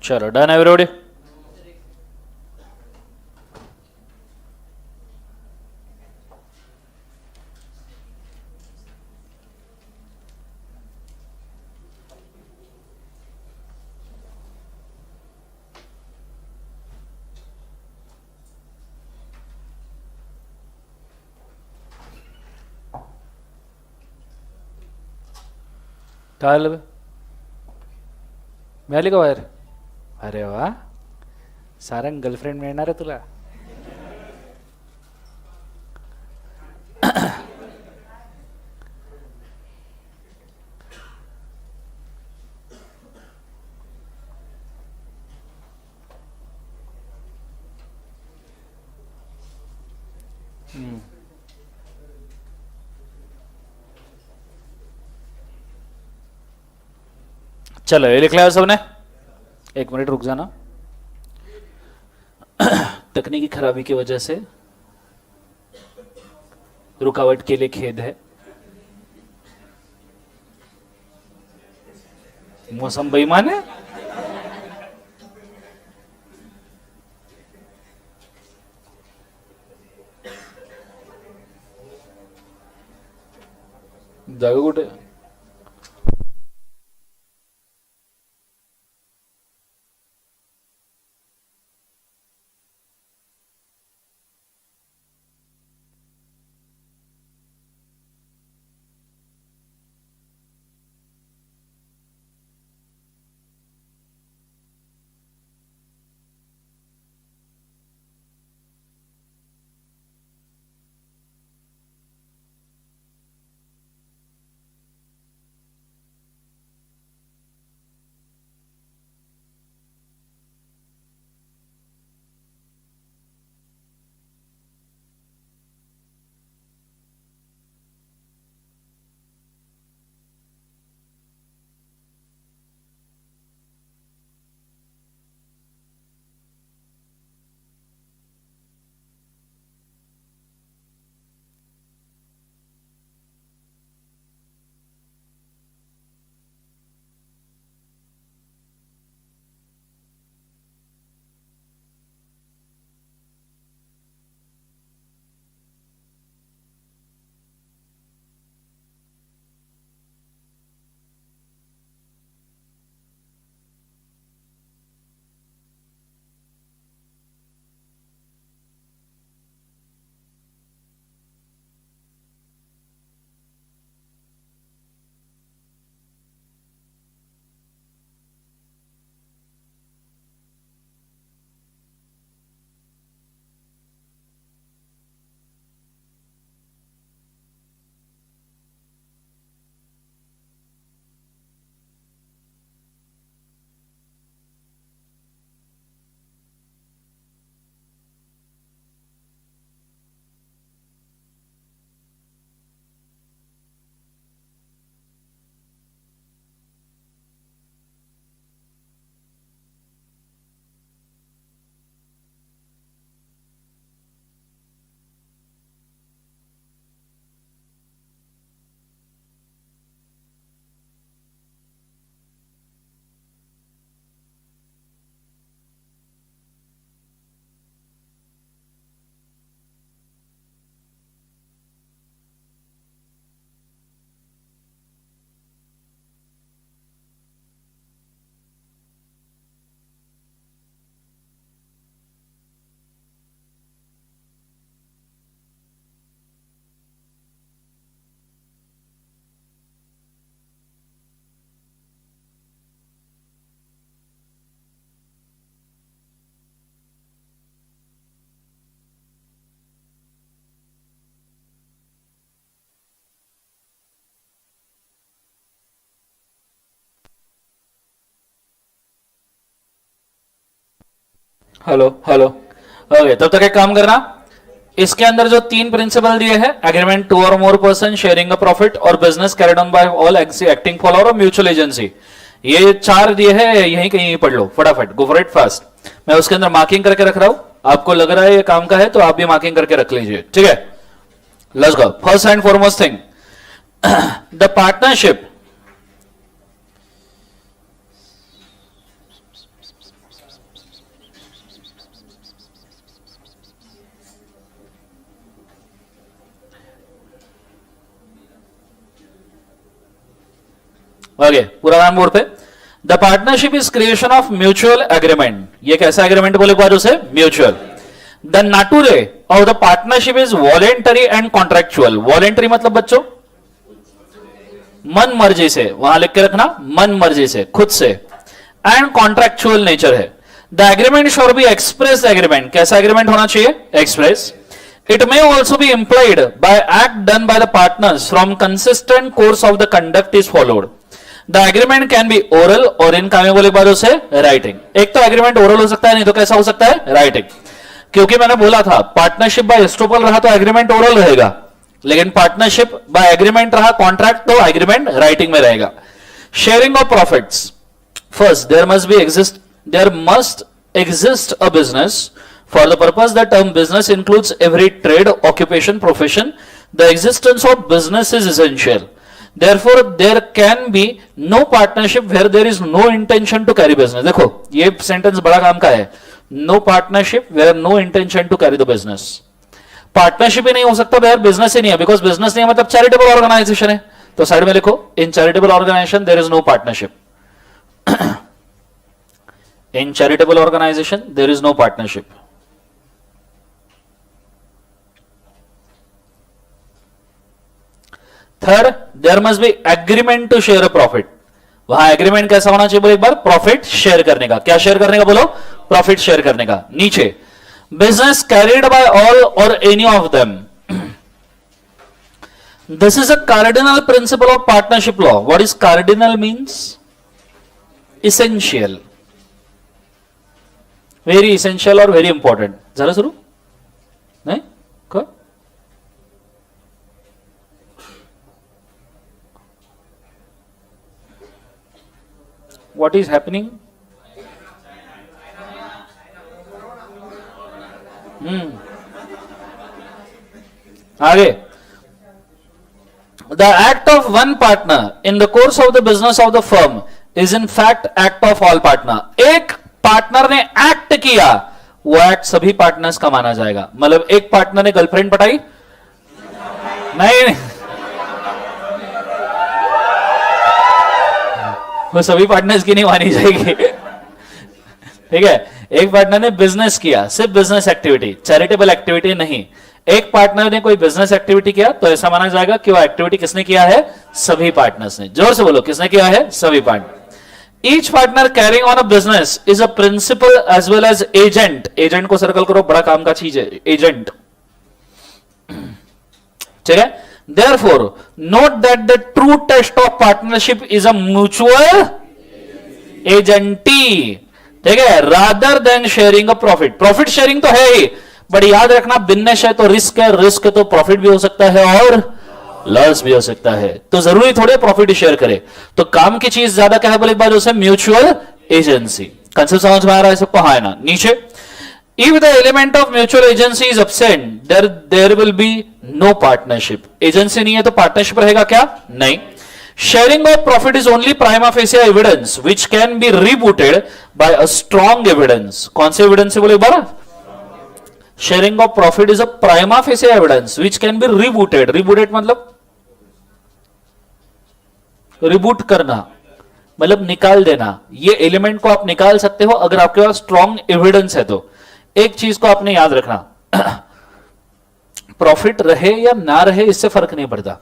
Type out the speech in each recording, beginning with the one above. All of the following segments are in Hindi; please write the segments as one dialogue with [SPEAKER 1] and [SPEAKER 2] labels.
[SPEAKER 1] चलो डन एवरीबॉडी। काय आलं बे? मिळाली का बाहेर? अरे वा, सारंग गर्लफ्रेंड मिळणार आहे तुला. चलो ये लिख लिया सबने? एक मिनट रुक जाना, तकनीकी खराबी की वजह से रुकावट के लिए खेद है. मौसम बेईमान है. जागा कुठे? Hello hello. ओके, तब तक एक काम करना, इसके अंदर जो 3 प्रिंसिपल दिए हैं, एग्रीमेंट 2 और more person sharing a profit और business carried on by all acting for और म्यूचुअल एजेंसी, ये 4 दिए हैं, यहीं कहीं पढ़ लो फटाफट. Go for it fast. मैं उसके अंदर मार्किंग करके रख रहा हूं, आपको लग रहा है ये काम का है तो आप भी मार्किंग करके रख लीजिए, ठीक है? Let's go. First and foremost thing, the partnership okay, पूरा नाम बोर्ड पे। The partnership is creation of mutual agreement. ये कैसा एग्रीमेंट बोले बार उसे? Mutual. The nature of the partnership is voluntary and contractual. Voluntary मतलब बच्चों मन मर्जी से, वहां लिख के रखना, मन मर्जी से, खुद से। एंड कॉन्ट्रेक्चुअल नेचर है। The agreement shawl be express agreement. कैसा एग्रीमेंट होना चाहिए? Express. It may also be implied bye act done by the partners from consistent course of the conduct is followed. The agreement can be oral और इनका में बोले बाद उसे राइटिंग। एक तो एग्रीमेंट ओरल हो सकता है, नहीं तो कैसा हो सकता है? राइटिंग। क्योंकि मैंने बोला था पार्टनरशिप बाय एस्ट्रोपल रहा तो एग्रीमेंट ओरल रहेगा, लेकिन पार्टनरशिप बाय एग्रीमेंट रहा कॉन्ट्रैक्ट तो एग्रीमेंट राइटिंग में रहेगा। Sharing of profits. First there must exist a business for the purpose the term business includes every trade, occupation, profession. The existence of business is essential. Therefore, there can be no partnership where there is no intention to carry business. देखो ये सेंटेंस बड़ा काम का है। No partnership where no intention to carry the business. Partnership ही नहीं हो सकता यार, बिजनेस ही नहीं है। बिकॉज बिजनेस नहीं है मतलब चैरिटेबल ऑर्गेनाइजेशन है, तो साइड में लिखो in charitable organisation there is no partnership. In charitable organisation there is no partnership. Third, there must be agreement to share a profit. वहां एग्रीमेंट कैसा होना चाहिए बोलो एक बार? प्रॉफिट शेयर करने का। क्या शेयर करने का बोलो? प्रॉफिट शेयर करने का। नीचे, बिजनेस कैरिड बाय ऑल और any of them. This is a cardinal principle of partnership law. What is cardinal? Means essential, very essential और वेरी इंपॉर्टेंट। जरा शुरू नहीं को? What is happening? आगे, the act of one partner in the course of the business of the firm is in fact act of all partner. एक पार्टनर ने एक्ट किया, वो एक्ट सभी पार्टनर्स का माना जाएगा। मतलब एक पार्टनर ने गर्लफ्रेंड पटाई, नहीं, वो सभी पार्टनर्स की नहीं मानी जाएगी। ठीक है, एक पार्टनर ने बिजनेस किया, सिर्फ बिजनेस एक्टिविटी, चैरिटेबल एक्टिविटी नहीं। एक पार्टनर ने कोई बिजनेस एक्टिविटी किया तो ऐसा माना जाएगा कि वो एक्टिविटी किसने किया है? सभी पार्टनर्स ने। जोर से बोलो, किसने किया है? सभी partner. Each partner carrying on a business is a principal as well as agent. Agent को सर्कल करो, बड़ा काम का चीज है एजेंट। ठीक है, therefore note that the true test of partnership is a mutual agency, ठीक है, rather than sharing a profit. Profit sharing तो है ही, बट याद रखना बिजनेस है तो रिस्क है, रिस्क है तो प्रॉफिट भी हो सकता है और लॉस भी हो सकता है। तो जरूरी थोड़े प्रॉफिट ही शेयर करे। तो काम की चीज ज्यादा क्या है बोले एक बार उसे? Mutual agency. कंसेप्ट समझ में आ रहा है सबको? हाँ है ना? नीचे, if the element of mutual agency is absent, there will be no partnership. Agency नहीं है तो पार्टनरशिप रहेगा क्या? नहीं। Sharing of profit is only prima facie evidence which can be rebutted by a strong evidence. कौन से एविडेंस से बोले एक बार? Sharing of profit is a prima facie evidence which can be rebutted. Rebutted मतलब रिबूट करना, मतलब निकाल देना। ये एलिमेंट को आप निकाल सकते हो अगर आपके पास स्ट्रॉन्ग एविडेंस है तो। एक चीज को आपने याद रखना, प्रॉफिट रहे या ना रहे इससे फर्क नहीं पड़ता,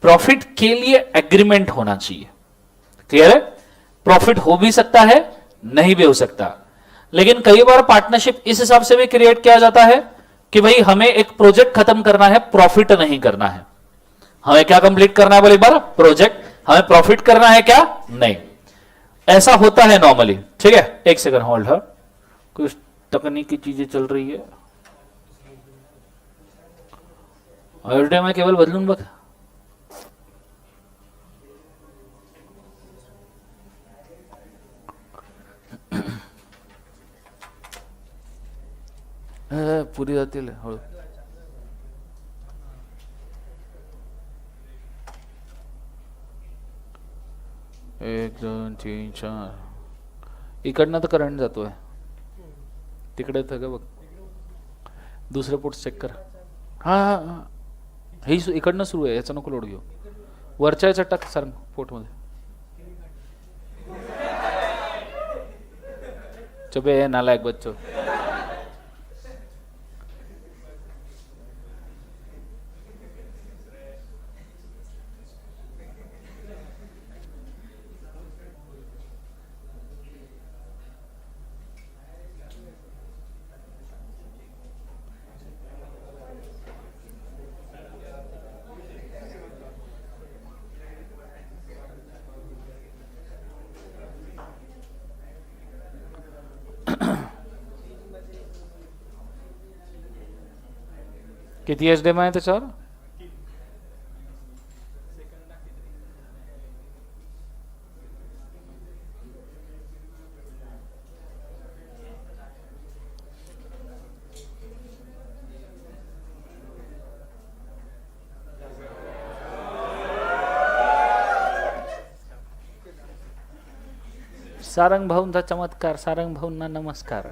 [SPEAKER 1] प्रॉफिट के लिए एग्रीमेंट होना चाहिए। क्लियर है? प्रॉफिट हो भी सकता है, नहीं भी हो सकता, लेकिन कई बार पार्टनरशिप इस हिसाब से भी क्रिएट किया जाता है कि भाई हमें एक प्रोजेक्ट खत्म करना है, प्रॉफिट नहीं करना है। हमें क्या कंप्लीट करना है बोले एक बार? प्रोजेक्ट। हमें प्रॉफिट करना है क्या? नहीं। ऐसा होता है नॉर्मली। ठीक है, एक सेकंड होल्ड है, कुछ तकनीकी चीजें चल रही है। ऑलरेडी मैं केवल बदलूं बस। पुरी जातील. हळू. एक दोन तीन चार इकडनं तर करंट जातोय तिकडे तर बघ दुसरे पोर्ट चेक कर. हा हा हा हे इकडनं सुरू आहे याचा नको लोड घेऊ. वरच्या याच्यात टाक सर पोटमध्ये. चुपे नालायक बच्चो. किती एचडीएम आहे त्याच्यावर? सारंग भाऊंचा चमत्कार. सारंग भाऊंना नमस्कार.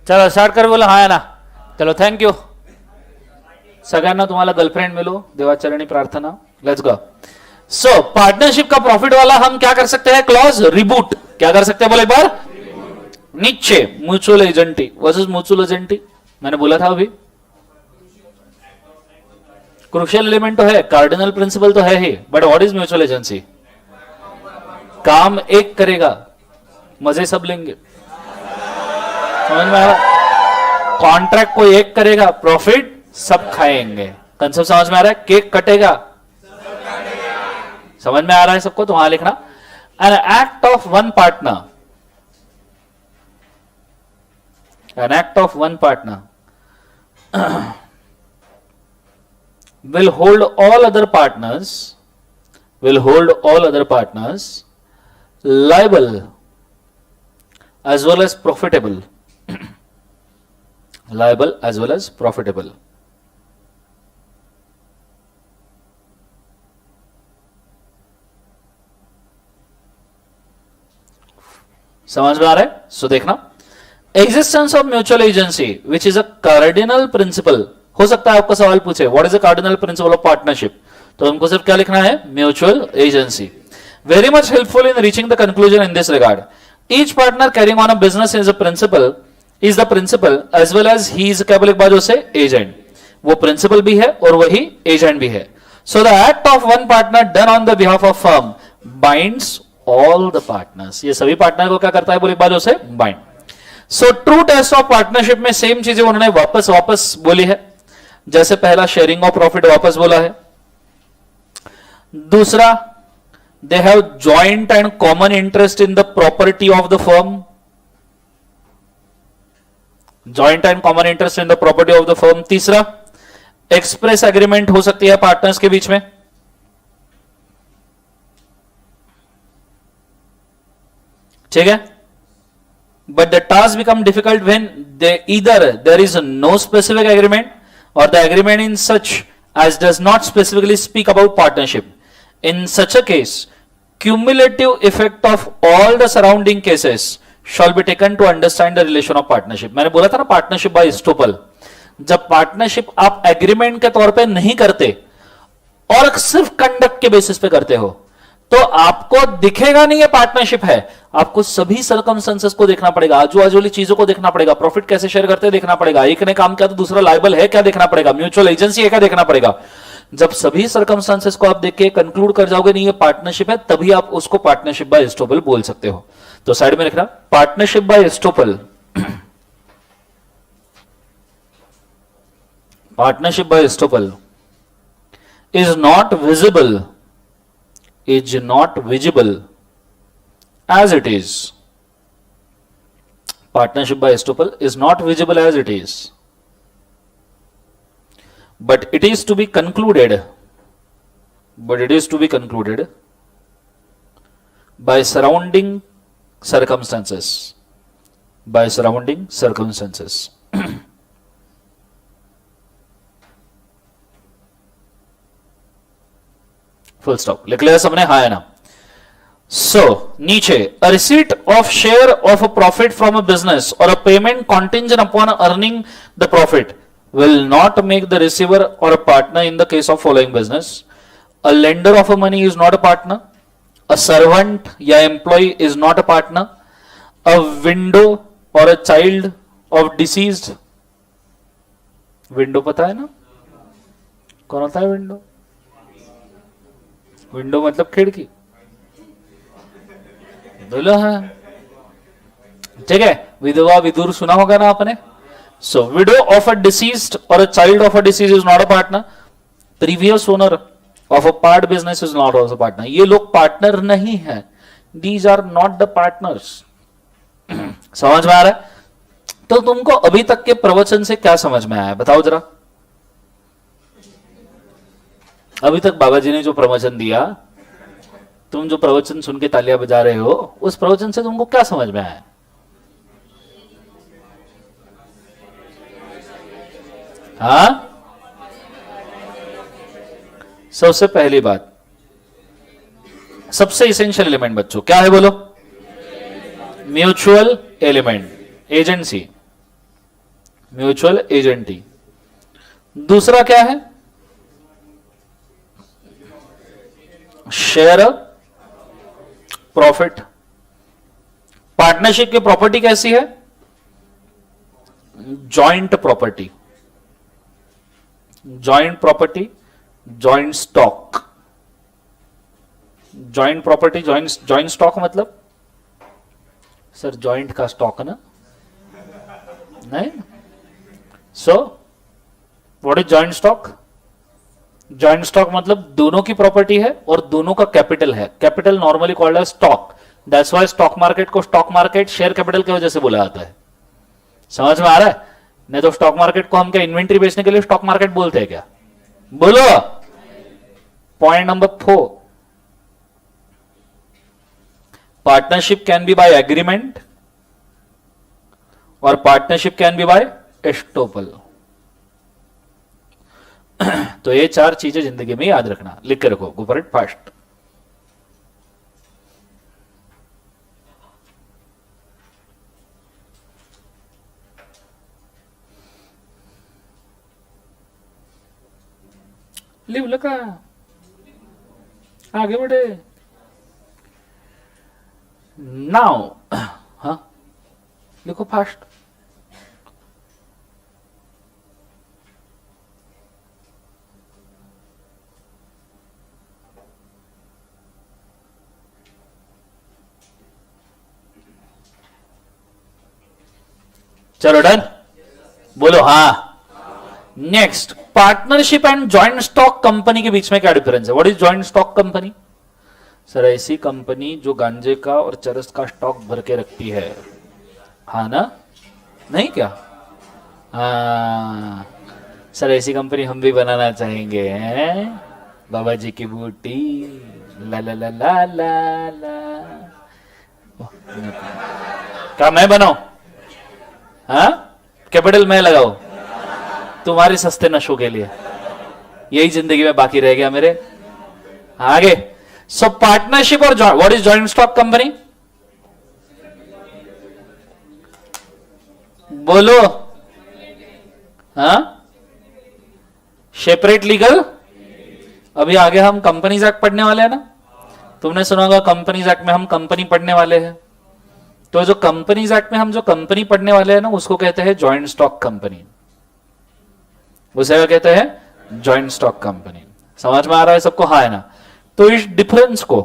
[SPEAKER 1] चलो स्टार्ट कर. बोला हा ना. चलो थँक्यू. सगळ्यांना तुम्हाला गर्लफ्रेंड मिलो. देवाचरणी प्रार्थना. Let's go. सो पार्टनरशिप का प्रॉफिट वाला हम क्या कर सकते हैं? Clause reboot. क्या कर सकते हैं बोले एक बार? नीचे म्यूचुअल एजेंटी. वर्सेस म्यूचुअल एजेंटी मैंने बोला था अभी. क्रुशियल एलिमेंट तो है, कार्डिनल प्रिंसिपल तो है ही, but what is mutual agency? काम एक करेगा, मजे सब लेंगे. समझ में आ रहा? कॉन्ट्रैक्ट को एक करेगा, प्रॉफिट सब खाएंगे. कंसेप्ट समझ में आ रहा है? केक कटेगा, समझ में आ रहा है सबको? तो वहां लिखना an act of one partner. An act of one partner will hold all other partners liable as well as profitable. Liable as well as profitable. समझ में आ रहा है? सो देखना, existence of mutual agency which is a cardinal principle. हो सकता है आपका सवाल पूछे what is the cardinal principle of partnership, तो हमको सिर्फ क्या लिखना है? Mutual agency. Very much helpful in reaching the conclusion in this regard. Each partner carrying on a business is the principal as well as he is क्या बोले एक बाजू से एजेंट. वो प्रिंसिपल भी है और वही एजेंट भी है. So the act of one partner done on the behalf of firm binds all the partners. ये सभी पार्टनर को क्या करता है बोले एक बाजू से? Bind. So true test of partnership में सेम चीजें उन्होंने वापस बोली है. जैसे पहला शेयरिंग ऑफ प्रॉफिट वापस बोला है. दूसरा they have joint and common interest in the property of the firm. Joint and common interest in the property of the firm. तीसरा एक्सप्रेस एग्रीमेंट हो सकती है पार्टनर्स के बीच में. ठीक है. But the task become difficult when either there is no specific agreement or the agreement in such as does not specifically speak about partnership. In such a case, cumulative effect of all the surrounding cases shall be taken to understand the relation of partnership. मैंने बोला था ना पार्टनरशिप बाय स्टोपल. जब पार्टनरशिप आप एग्रीमेंट के तौर पे नहीं करते और सिर्फ कंडक्ट के बेसिस पे करते हो तो आपको दिखेगा नहीं ये पार्टनरशिप है. आपको सभी सर्कमस्टेंसेस को देखना पड़ेगा, आजू बाजू वाली चीजों को देखना पड़ेगा, प्रॉफिट कैसे शेयर करते हैं देखना पड़ेगा, एक ने काम किया तो दूसरा लायबल है क्या देखना पड़ेगा, म्यूचुअल एजेंसी है क्या देखना पड़ेगा. जब सभी सर्कमस्टेंसेस को आप देख के कंक्लूड कर जाओगे नहीं ये पार्टनरशिप है, तभी आप उसको पार्टनरशिप बाय एस्टोपल बोल सकते हो. तो साइड में लिखना partnership by estoppel. Partnership by estoppel is not visible as it is. Partnership by estoppel is not visible as it is, but it is to be concluded by surrounding circumstances. Full stop. लिख लिया सबने? हाँ है ना. सो नीचे a receipt of share of a profit from a business or a payment contingent upon earning the profit will not make the receiver or a partner in the case of following business. A lender of a money is not a partner, a servant या employee is not a partner, a widow or a child of deceased. Widow पता है ना कौन होता है विंडो? विंडो मतलब खिड़की, बोलो हाँ, ठीक है। विधवा विदुर सुना होगा ना आपने। So widow of a deceased और a child of a disease is not a partner, previous owner of a part business is not also partner. ये लोग पार्टनर नहीं है, these are not the partners. समझ में आ रहा है? तो तुमको अभी तक के प्रवचन से क्या समझ में आया बताओ जरा। अभी तक बाबा जी ने जो प्रवचन दिया, तुम जो प्रवचन सुन के तालियां बजा रहे हो, उस प्रवचन से तुमको क्या समझ में आया? हाँ, सबसे पहली बात, सबसे इसेंशियल एलिमेंट बच्चों क्या है बोलो? Mutual element, agency, mutual agency. दूसरा क्या है? Share profit. पार्टनरशिप की प्रॉपर्टी कैसी है? Joint property, joint property, joint stock. Joint property, joint stock मतलब सर जॉइंट का स्टॉक ना, नहीं। So what is joint stock? Joint stock मतलब दोनों की प्रॉपर्टी है और दोनों का कैपिटल है। कैपिटल नॉर्मली कॉल्ड है stock, that's why stock market को स्टॉक मार्केट शेयर कैपिटल की वजह से बोला जाता है। समझ में आ रहा है? नहीं तो स्टॉक मार्केट को हम क्या इन्वेंट्री बेचने के लिए स्टॉक मार्केट बोलते हैं क्या? बोलो। Point number 4, partnership can be by agreement or partnership can be by estoppel. तो ये 4 चीजें जिंदगी में याद रखना, लिख के रखो, गो फॉर इट फास्ट। लिव लगा, आगे बढ़े। नाउ हाँ लिखो फास्ट। चलो डन, बोलो हाँ। Next, partnership and joint stock company के बीच में क्या डिफरेंस है? What is joint stock company? Sir ऐसी कंपनी जो गांजे का और चरस का स्टॉक भर के रखती है, हाँ ना? नहीं क्या? हाँ सर, ऐसी कंपनी हम भी बनाना चाहेंगे हैं? बाबा जी की बूटी, ला ला ला ला ला ला। क्या मैं बनाऊं? हाँ, कैपिटल मैं लगाओ तुम्हारे सस्ते नशों के लिए। यही जिंदगी में बाकी रह गया मेरे। आगे, सो पार्टनरशिप और what is joint stock company? बोलो। हाँ, सेपरेट लीगल। अभी आगे हम कंपनीज एक्ट पढ़ने वाले हैं ना, तुमने सुना होगा कंपनीज एक्ट में हम कंपनी पढ़ने वाले हैं। तो जो कंपनीज एक्ट में हम जो कंपनी पढ़ने वाले हैं ना, उसको कहते हैं जॉइंट स्टॉक कंपनी। उसे क्या कहते हैं? Joint stock company. समझ में आ रहा है सबको? हाँ है ना? तो इस डिफरेंस को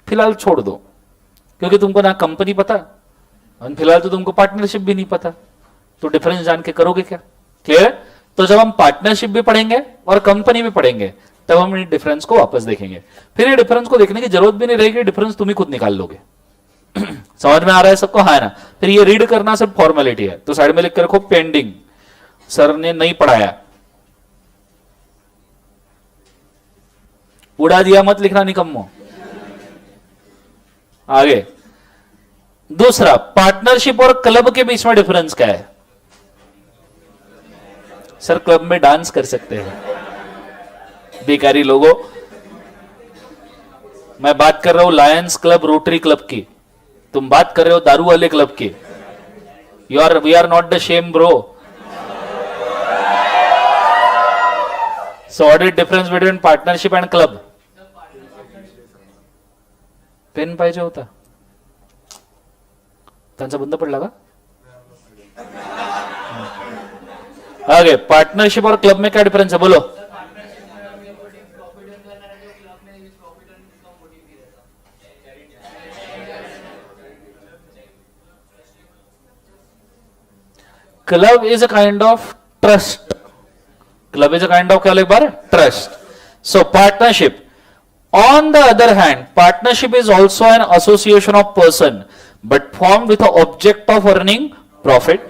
[SPEAKER 1] फिलहाल छोड़ दो, क्योंकि तुमको ना कंपनी पता और फिलहाल तो तुमको पार्टनरशिप भी नहीं पता, तो डिफरेंस जान के करोगे क्या? क्लियर? तो जब हम पार्टनरशिप भी पढ़ेंगे और कंपनी भी पढ़ेंगे, तब हम इन डिफरेंस को वापस देखेंगे। फिर ये डिफरेंस को देखने की जरूरत भी नहीं रहेगी, डिफरेंस तुम ही खुद निकाल लोगे। समझ में आ रहा है सबको? हाँ है ना? फिर ये रीड करना सिर्फ फॉर्मेलिटी है, तो साइड में लिख कर रखो पेंडिंग, सर ने नहीं पढ़ाया। उड़ा दिया मत लिखना निकम्मो। आगे, दूसरा, पार्टनरशिप और क्लब के बीच में डिफरेंस क्या है? सर क्लब में डांस कर सकते हैं बेकारी लोगों। मैं बात कर रहा हूं लायंस क्लब, रोटरी क्लब की, तुम बात कर रहे हो दारू वाले क्लब की। We are not the same bro. So what is difference between partnership and club? पेन पाहिजे होता, त्यांचा बंद पडला का? आगे पार्टनरशिप और क्लब में क्या डिफरेंस है, बोलो. Club is a kind of trust. Club is a kind of क्या एक बार trust. So partnership. On the other hand, partnership is also an association of person, but formed with the object of earning profit.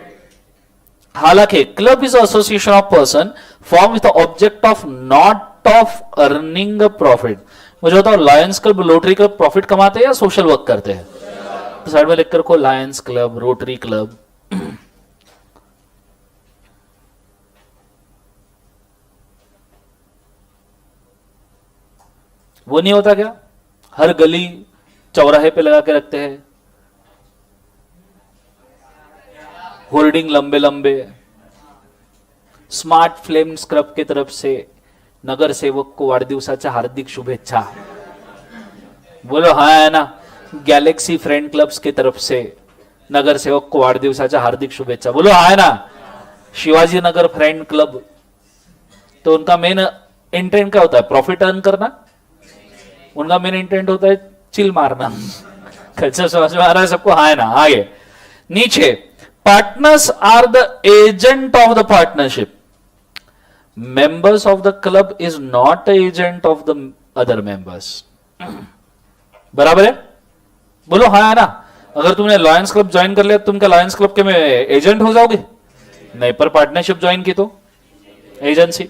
[SPEAKER 1] हालांकि club is an association of person formed with the object of not of earning a profit. मुझे बताओ Lions club, rotary club profit कमाते हैं या सोशल वर्क करते हैं? तो साइड में लिख कर को लायंस क्लब, रोटरी क्लब. वो नहीं होता क्या, हर गली चौराहे पे लगा के रखते हैं होर्डिंग लंबे लंबे. स्मार्ट फ्लेम्स क्लब की तरफ से नगर सेवक को वाढदिवसाच्या हार्दिक शुभेच्छा. बोलो हाँ है ना. गैलेक्सी फ्रेंड क्लब्स की तरफ से नगर सेवक को वाढदिवसाच्या हार्दिक शुभेच्छा. बोलो हाँ है ना. शिवाजी नगर फ्रेंड क्लब, तो उनका मेन इंटेंट क्या होता है? प्रॉफिट अर्न करना. उनका मेन इंटेंट होता है चिल मारना. कैसे समझ में आ रहा है सबको? हाँ है ना. आगे नीचे, partners are the agent of the partnership. Members of the club is not agent of the other members. बराबर है? बोलो हाँ है ना. अगर तुमने लॉयंस क्लब ज्वाइन कर लिया, तुम क्या लॉयंस क्लब के में एजेंट हो जाओगे? नहीं, पर पार्टनरशिप ज्वाइन की तो agency.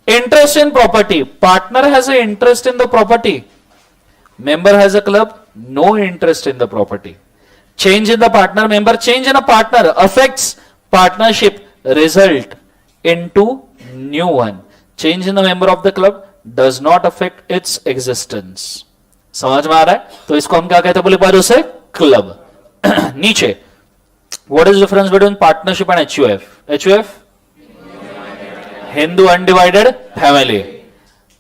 [SPEAKER 1] Interest in property. Partner has an interest in the property. Member has a club, no interest in the property. Change in the partner member, change in a partner affects partnership result into new one. Change in the member of the club does not affect its existence. समझ में आ रहा है? तो इसको हम क्या कहते हैं बोले बार उसे? क्लब. नीचे, what is the difference between partnership and HUF? HUF Hindu undivided family.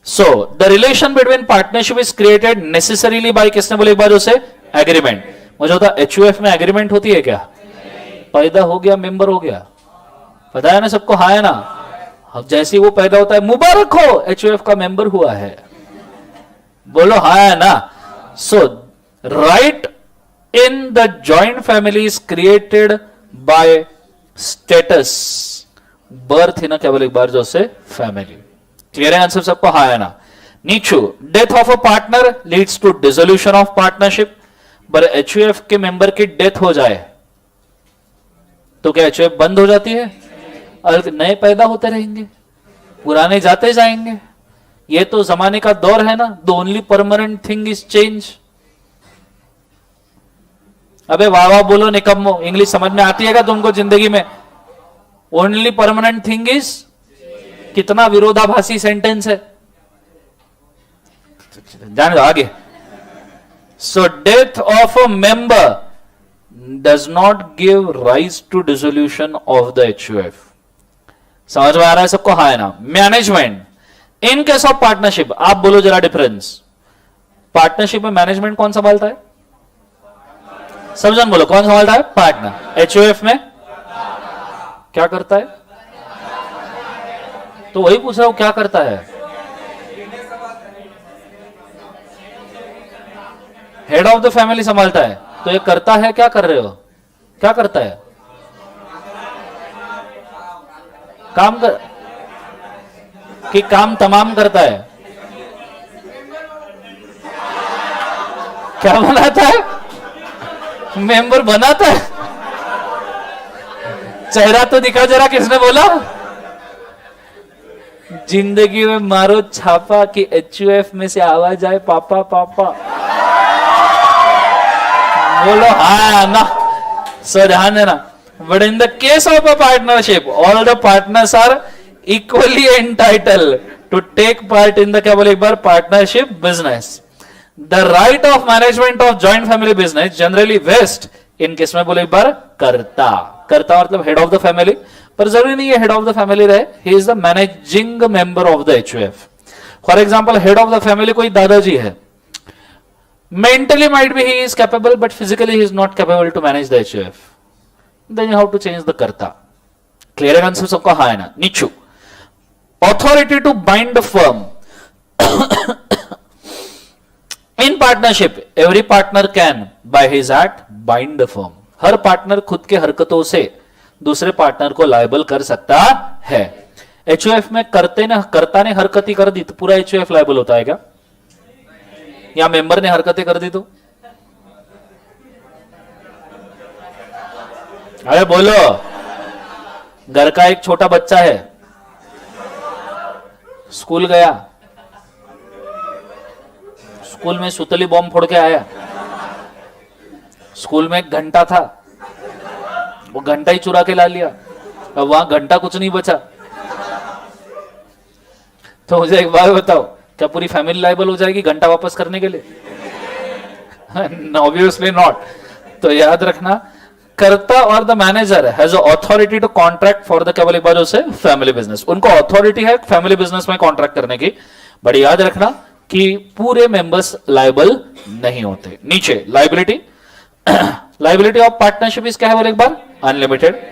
[SPEAKER 1] So the relation between partnership is created necessarily by किसने बोले एक बार उसे? एग्रीमेंट. मुझे होता HUF में एग्रीमेंट होती है क्या? पैदा हो गया मेंबर हो गया. पता है ना सबको? हाँ है ना. अब जैसे वो पैदा होता है, मुबारक हो HUF का मेंबर हुआ है. बोलो हाँ है ना. So right in the joint family is created by status. Birth ही ना क्या बोले एक बार जो से फैमिली. क्लियर है आंसर सबको? हाँ है ना. नीचू, death of a partner leads to dissolution of partnership. पर HUF के मेंबर की डेथ हो जाए तो क्या HUF बंद हो जाती है? और नए पैदा होते रहेंगे, पुराने जाते जाएंगे. ये तो जमाने का दौर है ना. The only permanent thing is change. अबे वाह वाह बोलो निकम्मो. इंग्लिश समझ में आती है क्या तुमको जिंदगी में? ओनली परमानेंट थिंग इज, कितना विरोधाभासी सेंटेंस है. जाने दो आगे. So death of a member does not give rise to dissolution of the HUF. समझ में आ रहा है सबको? हाँ है ना. Management in case of partnership, आप बोलो जरा डिफरेंस. पार्टनरशिप में मैनेजमेंट कौन संभालता है? सब जन बोलो कौन संभालता है? पार्टनर. HUF में क्या करता है? तो वही पूछ रहा हूं, क्या करता है? हेड ऑफ द फैमिली संभालता है. तो ये करता है, क्या कर रहे हो? क्या करता है? काम कर कि काम तमाम करता है? क्या बनाता है? मेंबर बनाता है. चेहरा तो दिखा जरा, किसने बोला? जिंदगी में मारो छापा कि HUF में से आवाज आए पापा पापा. बोलो हाँ ना. सो ध्यान देना. But in the case of a partnership, all the partners are equally entitled to take part in the क्या बोले एक बार? Partnership business. The right of management of joint family business generally vest in case में बोले एक बार करता. करता मतलब हेड ऑफ द फैमिली, पर जरूरी नहीं है हेड ऑफ द फैमिली रहे. He is the managing member of the HUF. For example head of the family कोई दादाजी है, Mentally might be he is capable, but physically he is not capable to manage the HUF. Then you have to change the karta. Clear है आंसर सबको? हाँ है ना? नीचू, authority to bind the firm. In partnership, every partner can, by his act, bind the firm. Her partner खुद के हरकतों से दूसरे पार्टनर को लायबल कर सकता है. HUF में कर्ता ने हरकत ही कर दी तो पूरा HUF लायबल होता है क्या? या मेंबर ने हरकतें कर दी तो? अरे बोलो, घर का एक छोटा बच्चा है, स्कूल गया, स्कूल में सुतली बॉम्ब फोड़ के आया, स्कूल में एक घंटा था, वो घंटा ही चुरा के ला लिया, अब वहां घंटा कुछ नहीं बचा, तो मुझे एक बात बताओ, क्या पूरी फैमिली लायबल हो जाएगी घंटा वापस करने के लिए? Obviously not. तो याद रखना, कर्ता और the manager has authority to contract for the, क्या बोले एक बार उसे, फैमिली बिजनेस. उनको अथॉरिटी है फैमिली बिजनेस में कॉन्ट्रैक्ट करने की, बट याद रखना कि पूरे मेंबर्स लायबल नहीं होते. नीचे liability, liability of partnership is क्या है बोले एक बार? अनलिमिटेड.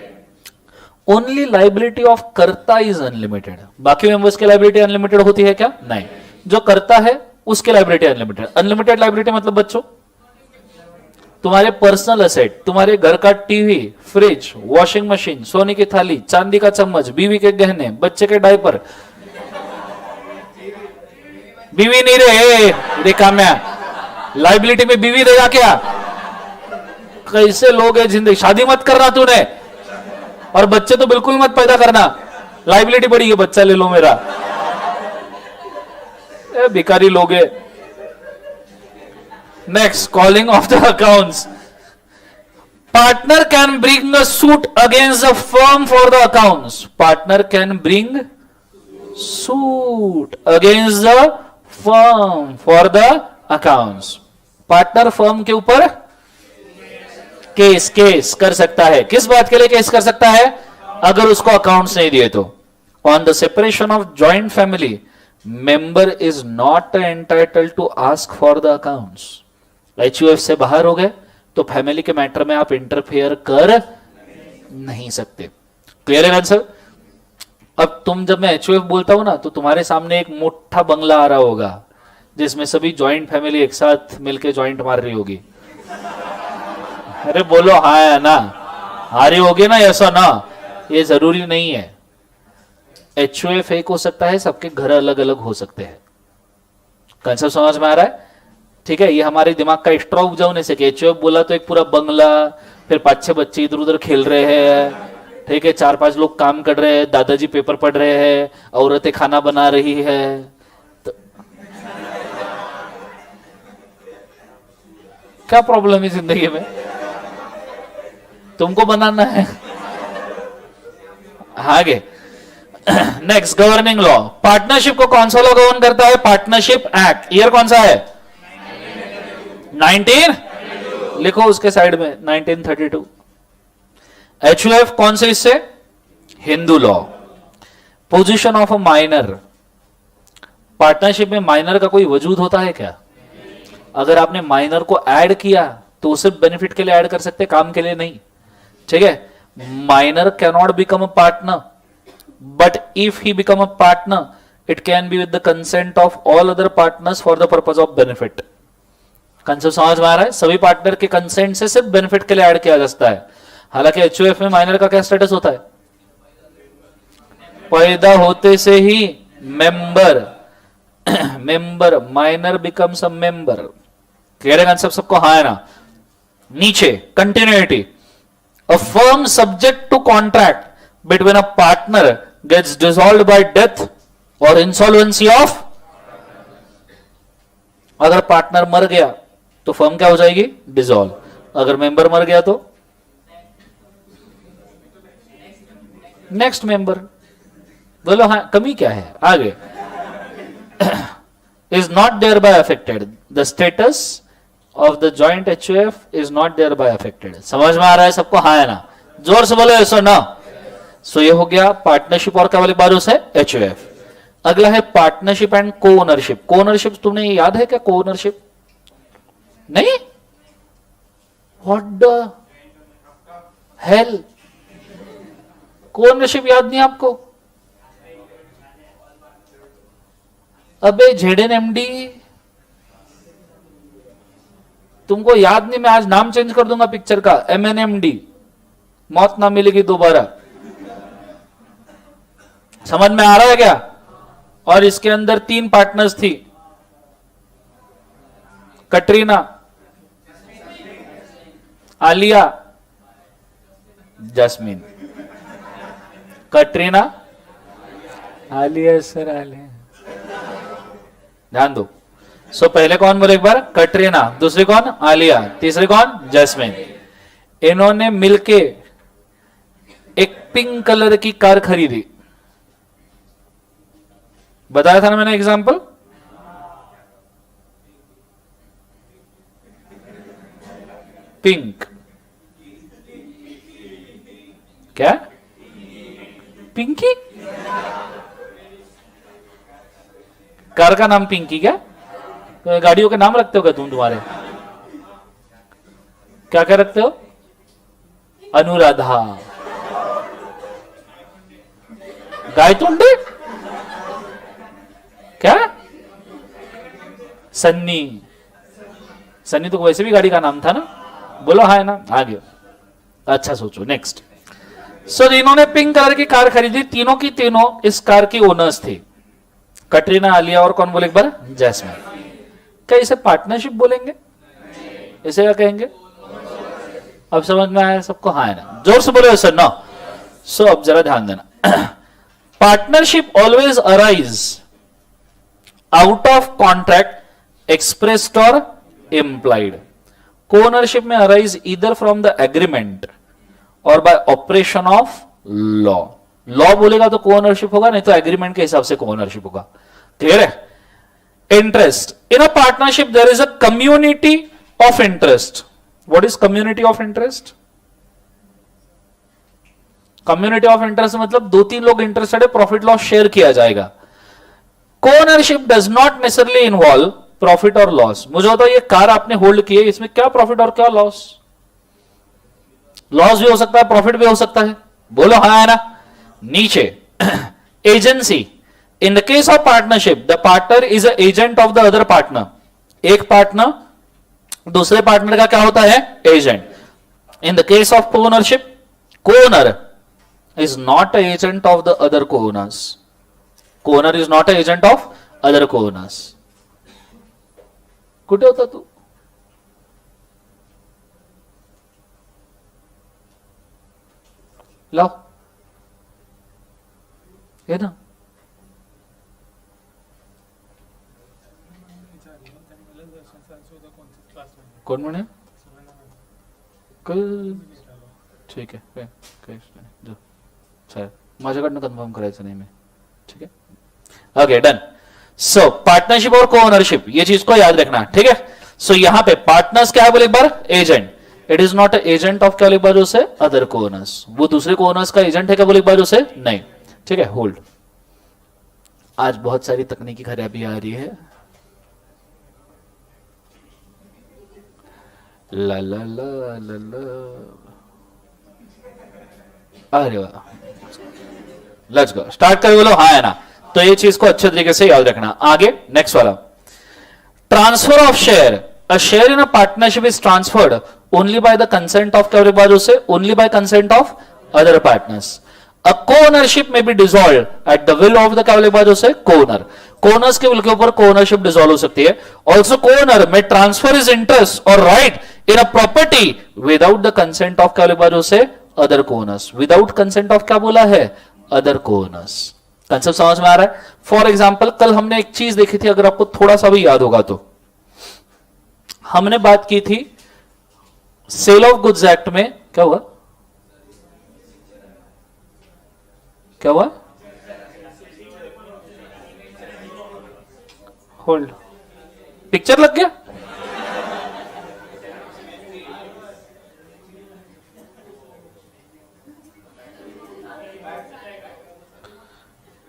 [SPEAKER 1] ओनली लाइबिलिटी ऑफ कर्ता इज अनलिमिटेड. बाकी मेंबर्स की लाइबिलिटी अनलिमिटेड होती है क्या? नहीं. जो करता है उसकी लाइबिलिटी अनलिमिटेड. अनलिमिटेड लाइबिलिटी मतलब बच्चों, तुम्हारे पर्सनल असेट, तुम्हारे घर का टीवी, फ्रिज, वॉशिंग मशीन, सोने की थाली, चांदी का चम्मच, बीवी के गहने, बच्चे के डायपर. बीवी नहीं रे, देखा मैं लाइबिलिटी में बीवी रहेगा क्या? कैसे लोग है जिंदगी. शादी मत करना तूने, और बच्चे तो बिल्कुल मत पैदा करना. लाइबिलिटी बड़ी है, बच्चा ले लो मेरा. भिखारी लोग है. Next, calling of the accounts. Partner can bring a suit against the firm for the accounts. Partner can bring suit against the firm for the accounts. Partner firm के ऊपर केस कर सकता है. किस बात के लिए केस कर सकता है? अगर उसको अकाउंट्स नहीं दिए तो. On the separation of joint family, member is not entitled to ask for the accounts. HUF से बाहर हो गए तो फैमिली के मैटर में आप इंटरफेयर कर नहीं सकते. क्लियर है आंसर? अब तुम, जब मैं HUF बोलता हूं ना, तो तुम्हारे सामने एक मोटा बंगला आ रहा होगा जिसमें सभी जॉइंट फैमिली एक साथ मिलके जॉइंट मार रही होगी. अरे बोलो हाँ है ना? आ रही होगी ना? ऐसा ना, ये जरूरी नहीं है. HUF एक हो सकता है, सबके घर अलग अलग हो सकते हैं. कंसेप्ट समझ में आ रहा है? ठीक है. ये हमारे दिमाग का एक्स्ट्रा उपजाऊ नहीं सके. HUF बोला तो एक पूरा बंगला, फिर 5-6 बच्चे इधर उधर खेल रहे हैं, ठीक है, 4-5 लोग काम कर रहे हैं, दादाजी पेपर पढ़ रहे हैं, औरतें खाना बना रही है. तो क्या प्रॉब्लम है जिंदगी में? तुमको बनाना है. आगे नेक्स्ट, गवर्निंग लॉ. पार्टनरशिप को कौन सा लॉ गवर्न करता है? Partnership act. ईयर कौन सा है? 19, लिखो उसके साइड में 1932. HUF कौन से इससे? Hindu law. Position of a minor. Partnership में माइनर का कोई वजूद होता है क्या? अगर आपने माइनर को ऐड किया तो सिर्फ बेनिफिट के लिए ऐड कर सकते, काम के लिए नहीं. ठीक है. Minor cannot become a partner, but if he become a partner, it can be with the consent of all other partners for the purpose of benefit. Concept समझ में आ रहा है? सभी पार्टनर के कंसेंट से सिर्फ बेनिफिट के लिए ऐड किया जा सकता है. हालांकि HUF में माइनर का क्या स्टेटस होता है? पैदा होते से ही member. Member, minor becomes a member. Clear है कंसेप्ट सबको? हाँ है ना? नीचे continuity. A firm subject to contract between a partner gets dissolved by death or insolvency of. अगर पार्टनर मर गया तो फर्म क्या हो जाएगी? डिसॉल्व. अगर मेंबर मर गया तो नेक्स्ट मेंबर. बोलो हाँ, कमी क्या है? आगे, is not thereby affected. The status of the joint HUF is not thereby affected. समझ में आ रहा है सबको? हाँ है ना? जोर से बोलो ऐसा ना. सो ये हो गया पार्टनरशिप और क्या वाले बारों से? HUF. अगला है पार्टनरशिप एंड को ओनरशिप. को ओनरशिप तुमने याद है क्या? को ओनरशिप नहीं, व्हाट द हेल, कोनरशिप याद नहीं आपको? अबे ZNMD तुमको याद नहीं? मैं आज नाम चेंज कर दूंगा पिक्चर का, MNMD, मौत ना मिलेगी दोबारा। समझ में आ रहा है क्या? और इसके अंदर 3 पार्टनर्स थी, कटरीना, आलिया, जैस्मीन। कटरीना, आलिया, सर आलिया, ध्यान दो। सो पहले कौन बोले एक बार? कटरीना। दूसरी कौन? आलिया। तीसरी कौन? जैस्मीन। इन्होंने मिलके एक पिंक कलर की कार खरीदी। बताया था ना मैंने एग्जांपल? पिंक, क्या? पिंकी? कार का नाम पिंकी क्या? तो गाड़ियों के नाम रखते हो क्या तुम? तुम्हारे क्या क्या रखते हो? अनुराधा, गायतुंडे, क्या? सन्नी। सन्नी तो वैसे भी गाड़ी का नाम था ना, बोलो हाँ है ना? आ गया। अच्छा सोचो, नेक्स्ट। सो इन्होंने पिंक कलर की कार खरीदी। तीनों की तीनों इस कार की ओनर्स थी, कटरीना, आलिया और कौन बोले एक बार? जैस्मिन। क्या इसे पार्टनरशिप बोलेंगे? इसे क्या कहेंगे? अब समझ में आया सबको? हाँ है ना? जोर से बोलो सर। नो। सो अब जरा ध्यान देना, partnership always arise out of contract, expressed और इम्प्लाइड। कोओनरशिप में अराइज इधर फ्रॉम द एग्रीमेंट और bye operation of law. Law बोलेगा तो कोओनरशिप होगा, नहीं तो एग्रीमेंट के हिसाब से कोओनरशिप होगा। क्लियर है? Interest in a partnership there is a community of interest. What is community of interest? Community of interest मतलब 2-3 लोग इंटरेस्टेड है, प्रॉफिट लॉस शेयर किया जाएगा। Co-ownership does not necessarily involve profit और लॉस। मुझे बताओ, ये कार आपने होल्ड की है, इसमें क्या प्रॉफिट और क्या लॉस? लॉस भी हो सकता है, प्रॉफिट भी हो सकता है। बोलो हाँ है ना? नीचे agency. In the case of partnership the partner is a agent of the other partner. एक पार्टनर दूसरे पार्टनर का क्या होता है? Agent. In the case of co-ownership, co-owner is not a agent of the other co-owners. Co-owner is not a agent of other co-owners. कुठे होता तू? लाओ, है ना? कोण म्हणे? ठीक आहे, माझ्याकडनं कन्फर्म करायचं नाही मी. ठीक है, ओके डन. सो पार्टनरशिप और कोओनरशिप, ये चीज को याद रखना. ठीक है. सो यहां पे पार्टनर्स क्या है बोले एक बार? Agent. It is not agent of क्या बोले एक बार उसे? Other co-owners. वो दूसरे कोओनर्स का एजेंट है क्या बोले एक बार उसे? नहीं. ठीक है, होल्ड. आज बहुत सारी तकनीकी खराबी आ रही है. ला ला ला ला ला. अरे वाह, लेट्स गो. स्टार्ट कर बोलो हाँ है ना? तो ये चीज को अच्छे तरीके से याद रखना. आगे नेक्स्ट वाला, transfer of share. A share in a partnership is transferred only by the consent of क्या बात उसे? Only by consent of other partners. A co-ownership में be dissolve at the will of the क्या बात उसे? कोओनर. कोओनर्स के विल के ऊपर कोओनरशिप डिसॉल्व हो सकती है. ऑल्सो कोओनर में ट्रांसफर इज इंटरेस्ट और right in a property without the consent of क्या बात उसे? अदर कोओनर्स. विदाउट कंसेंट ऑफ क्या बोला है? अदर कोओनर्स. कंसेप्ट समझ में आ रहा है? फॉर एग्जाम्पल कल हमने एक चीज देखी थी, अगर आपको थोड़ा सा भी याद होगा तो, हमने बात की थी सेल ऑफ गुड्स एक्ट में. क्या हुआ? क्या हुआ? होल्ड. पिक्चर लग गया?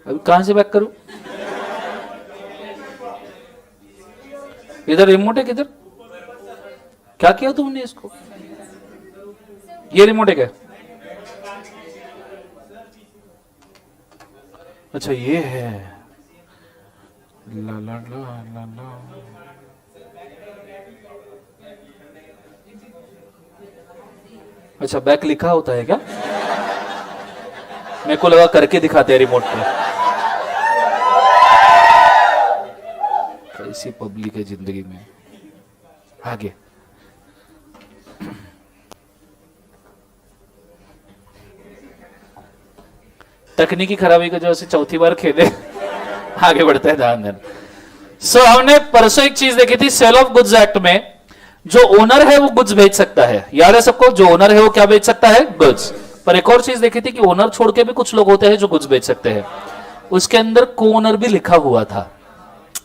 [SPEAKER 1] अभी कहां से बैक करूं? इधर रिमोट है किधर? क्या किया तुमने इसको? ये रिमोट है क्या? अच्छा ये है। ला ला ला ला ला। अच्छा बैक लिखा होता है क्या? मेरे को लगा करके दिखाते हैं रिमोट पे। कैसी पब्लिक है जिंदगी में। आगे तकनीकी खराबी की वजह से चौथी बार खेले। आगे बढ़ते हैं ध्यान देना। सो हमने परसों एक चीज देखी थी, सेल ऑफ गुड्स एक्ट में जो ओनर है वो गुड्स बेच सकता है। याद है सबको? जो ओनर है वो क्या बेच सकता है? गुड्स। पर एक और चीज देखी थी कि ओनर छोड़ के भी कुछ लोग होते हैं जो गुड्स बेच सकते हैं। उसके अंदर को ओनर भी लिखा हुआ था,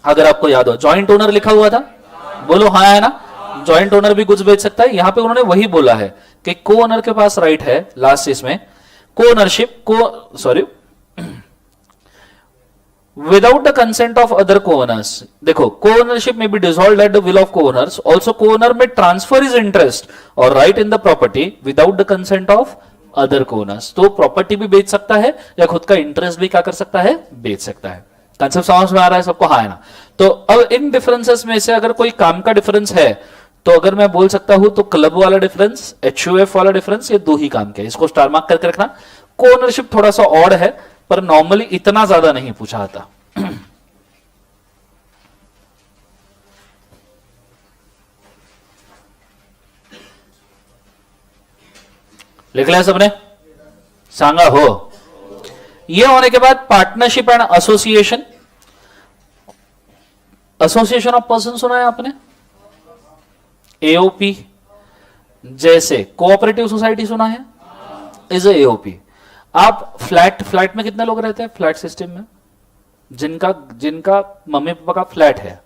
[SPEAKER 1] अगर आपको याद हो। जॉइंट ओनर लिखा हुआ था, बोलो हाँ है ना? जॉइंट ओनर भी गुड्स बेच सकता है। यहां पे उन्होंने वही बोला है कि को ओनर के पास राइट है, लास्ट इसमें को ownership without the consent of other co-owners. देखो, co-ownership may be dissolved at the will of co-owners. Also, co-owner may transfer his interest or right in the property without the consent of other co-owners. तो प्रॉपर्टी भी बेच सकता है या खुद का इंटरेस्ट भी क्या कर सकता है? बेच सकता है। कंसेप्ट समझ में आ रहा है सबको? हाँ है ना? तो अब इन डिफरेंसेस में से अगर कोई काम का डिफरेंस है तो अगर मैं बोल सकता हूं तो क्लब वाला डिफरेंस, HUF वाला डिफरेंस, ये दो ही काम के, इसको स्टार मार्क करके रखना। को ओनरशिप थोड़ा सा ऑड है पर नॉर्मली इतना ज्यादा नहीं पूछा आता। लिख लिया सबने? सांगा हो। ये होने के बाद partnership and association. Association of person सुना है आपने? AOP। जैसे कोऑपरेटिव सोसाइटी सुना है? Is AOP। आप फ्लैट में कितने लोग रहते हैं? फ्लैट सिस्टम में जिनका मम्मी पापा का फ्लैट है,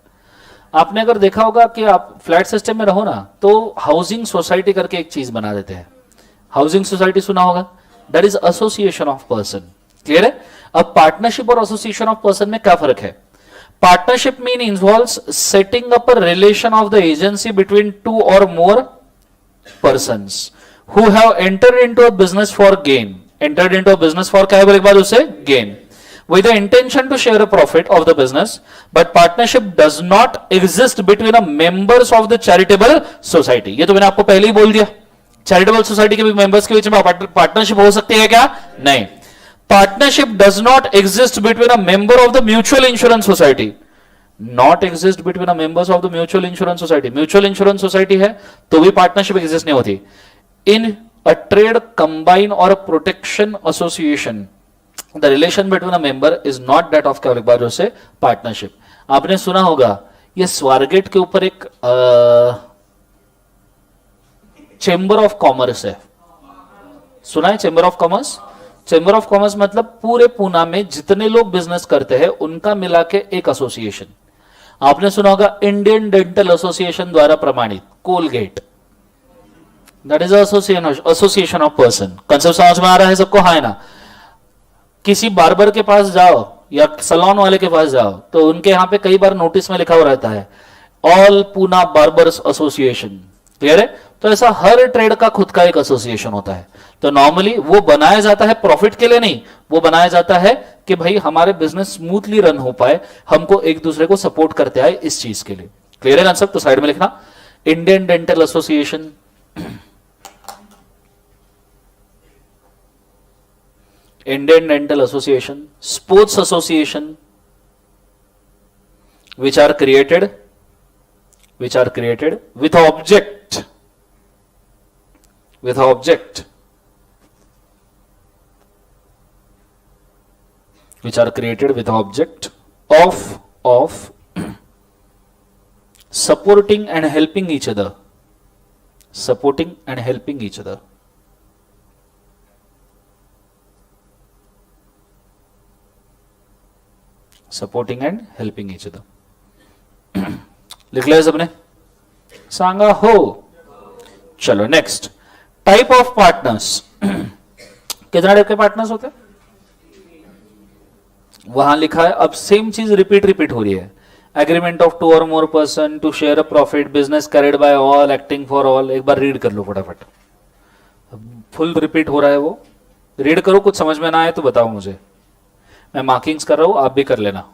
[SPEAKER 1] आपने अगर देखा होगा कि आप फ्लैट सिस्टम में रहो ना तो हाउसिंग सोसाइटी करके एक चीज बना देते हैं। हाउसिंग सोसाइटी सुना होगा? That is association of person. Clear है? अब पार्टनरशिप और एसोसिएशन ऑफ पर्सन में क्या फर्क है? Partnership mean involves setting up a relation of the agency between two और मोर persons who have entered into a business for gain. Entered into a business for क्या है बोले एक बार उसे? gain. With the intention to share a profit of the business, but partnership does not exist between the members of the charitable society. ये तो मैंने आपको पहले ही बोल दिया। चैरिटेबल सोसाइटी के भी मेंबर्स के बीच में पार्टनरशिप हो सकती है क्या? नहीं। Partnership does not exist between a member of the mutual insurance society. Not exist between a members of the mutual insurance society. Mutual insurance society है तो भी पार्टनरशिप एग्जिस्ट नहीं होती। इन अ ट्रेड कंबाइन और protection association the relation between a member is not that of क्या से पार्टनरशिप। आपने सुना होगा ये स्वारगेट के ऊपर एक चेंबर ऑफ कॉमर्स है। सुना है chamber of commerce? Chamber of commerce मतलब पूरे पूना में जितने लोग बिजनेस करते हैं उनका मिला के एक एसोसिएशन। आपने सुना होगा इंडियन डेंटल एसोसिएशन द्वारा प्रमाणित Colgate. That is association of person. Concept समझ में आ रहा है सबको? हाँ है ना? किसी बार्बर के पास जाओ या सलोन वाले के पास जाओ तो उनके यहां पे कई बार नोटिस में लिखा हुआ रहता है all Poona barbers association. Clear है? तो ऐसा हर ट्रेड का खुद का एक एसोसिएशन होता है। तो नॉर्मली वो बनाया जाता है प्रॉफिट के लिए नहीं, वो बनाया जाता है कि भाई हमारे बिजनेस स्मूथली रन हो पाए, हमको एक दूसरे को सपोर्ट करते आए इस चीज के लिए। क्लियर है कंसेप्ट? तो साइड में लिखना Indian dental association, Indian dental association, sports association which are created with object which are created with object of supporting and helping each other, supporting and helping each other. Supporting and helping each other. लिख लिया सबने? सांगा हो। चलो नेक्स्ट, टाइप ऑफ पार्टनर्स। कितना टाइप के पार्टनर्स होते हैं? वहां लिखा है, अब सेम चीज रिपीट हो रही है। एग्रीमेंट ऑफ 2 और more person to share a profit, business carried by all, acting for all. एक बार रीड कर लो फटाफट, फुल रिपीट हो रहा है वो, रीड करो, कुछ समझ में ना आए तो बताओ मुझे, मैं मार्किंग्स कर रहा हूं, आप भी कर लेना।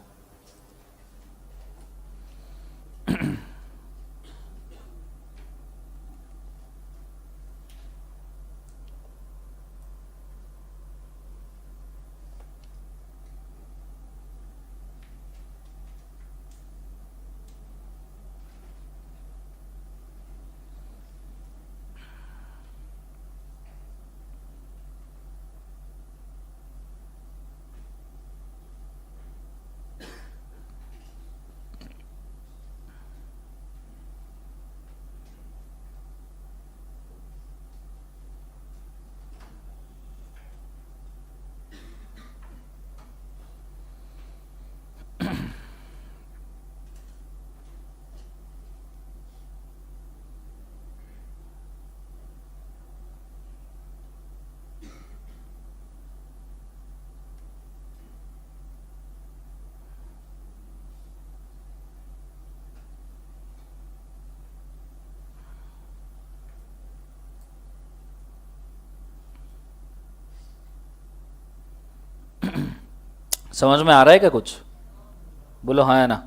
[SPEAKER 1] समझ में आ रहा है क्या कुछ? बोलो हाँ है ना।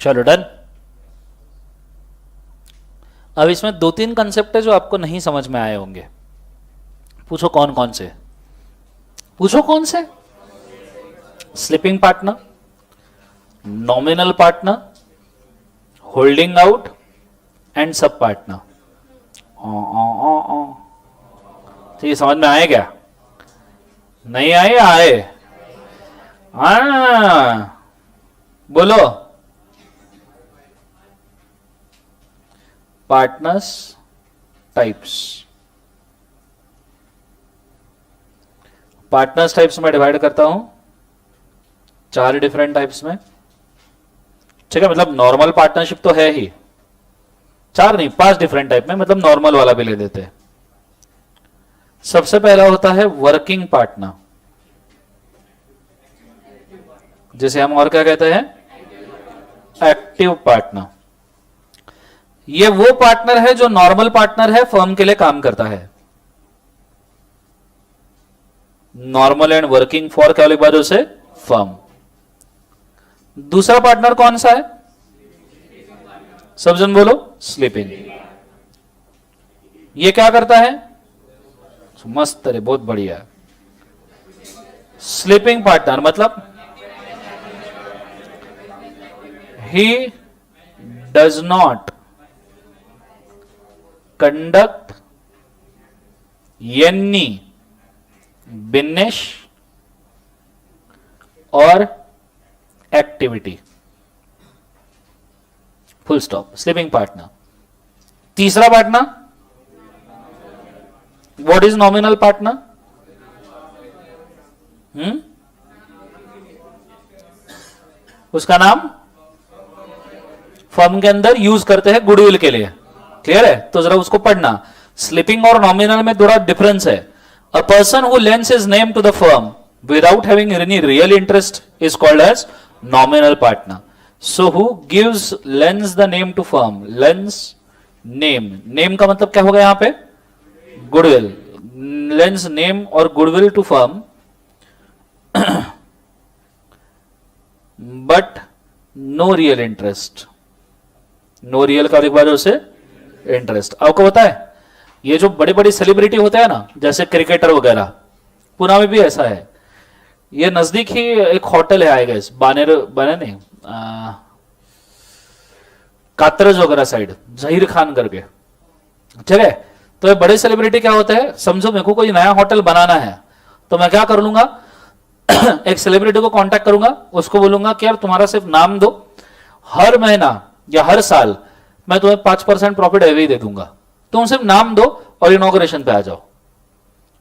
[SPEAKER 1] चलो डन। अब इसमें 2-3 कंसेप्ट है जो आपको नहीं समझ में आए होंगे, पूछो कौन कौन से, पूछो कौन से? Sleeping partner, nominal partner, holding out and sub partner. तो ये समझ में आए क्या? नहीं आए? आए? बोलो। पार्टनर्स टाइप्स, पार्टनर्स टाइप्स में डिवाइड करता हूं 4 डिफरेंट टाइप्स में, ठीक है? मतलब नॉर्मल पार्टनरशिप तो है ही, 4 नहीं 5 डिफरेंट टाइप में, मतलब नॉर्मल वाला भी ले देते हैं। सबसे पहला होता है वर्किंग पार्टनर, जिसे हम और क्या कहते हैं? Active partner. ये वो पार्टनर है जो नॉर्मल पार्टनर है, फर्म के लिए काम करता है। नॉर्मल एंड वर्किंग फॉर क्या लिखा बाजू से? फर्म। दूसरा पार्टनर कौन सा है? सब जन बोलो। स्लीपिंग। ये क्या करता है? मस्त है, बहुत बढ़िया। स्लीपिंग पार्टनर मतलब he does not conduct any business or activity, full stop। Sleeping partner. तीसरा partner, what is nominal partner? उसका नाम फर्म के अंदर यूज करते हैं गुडविल के लिए, क्लियर है? तो जरा उसको पढ़ना। स्लीपिंग और नॉमिनल में थोड़ा डिफरेंस है। A person who lends his name to the firm without having any real interest is called as nominal partner. So who gives lends the name to firm, lends name, name का मतलब क्या होगा यहां पे? गुडविल। लेंड्स नेम और goodwill to firm but no real interest, no real का एक बार उसे इंटरेस्ट। आपको पता है ये जो बड़े बड़े सेलिब्रिटी होते हैं ना, जैसे क्रिकेटर वगैरह, पुणे में भी ऐसा है। ये नजदीक ही एक होटल है आई गेस, बानेर बने नहीं, कातरज वगैरह साइड, जहीर खान करके, ठीक है। तो ये बड़े सेलिब्रिटी क्या होते हैं, समझो मेरे को कोई नया होटल बनाना है, तो मैं क्या कर लूंगा एक सेलिब्रिटी को कांटेक्ट करूंगा, उसको बोलूंगा कि यार तुम्हारा सिर्फ नाम दो, हर महीना या हर साल मैं तुम्हें 5% प्रॉफिट एवे ही दे दूंगा, तुम सिर्फ नाम दो और इनॉग्रेशन पे आ जाओ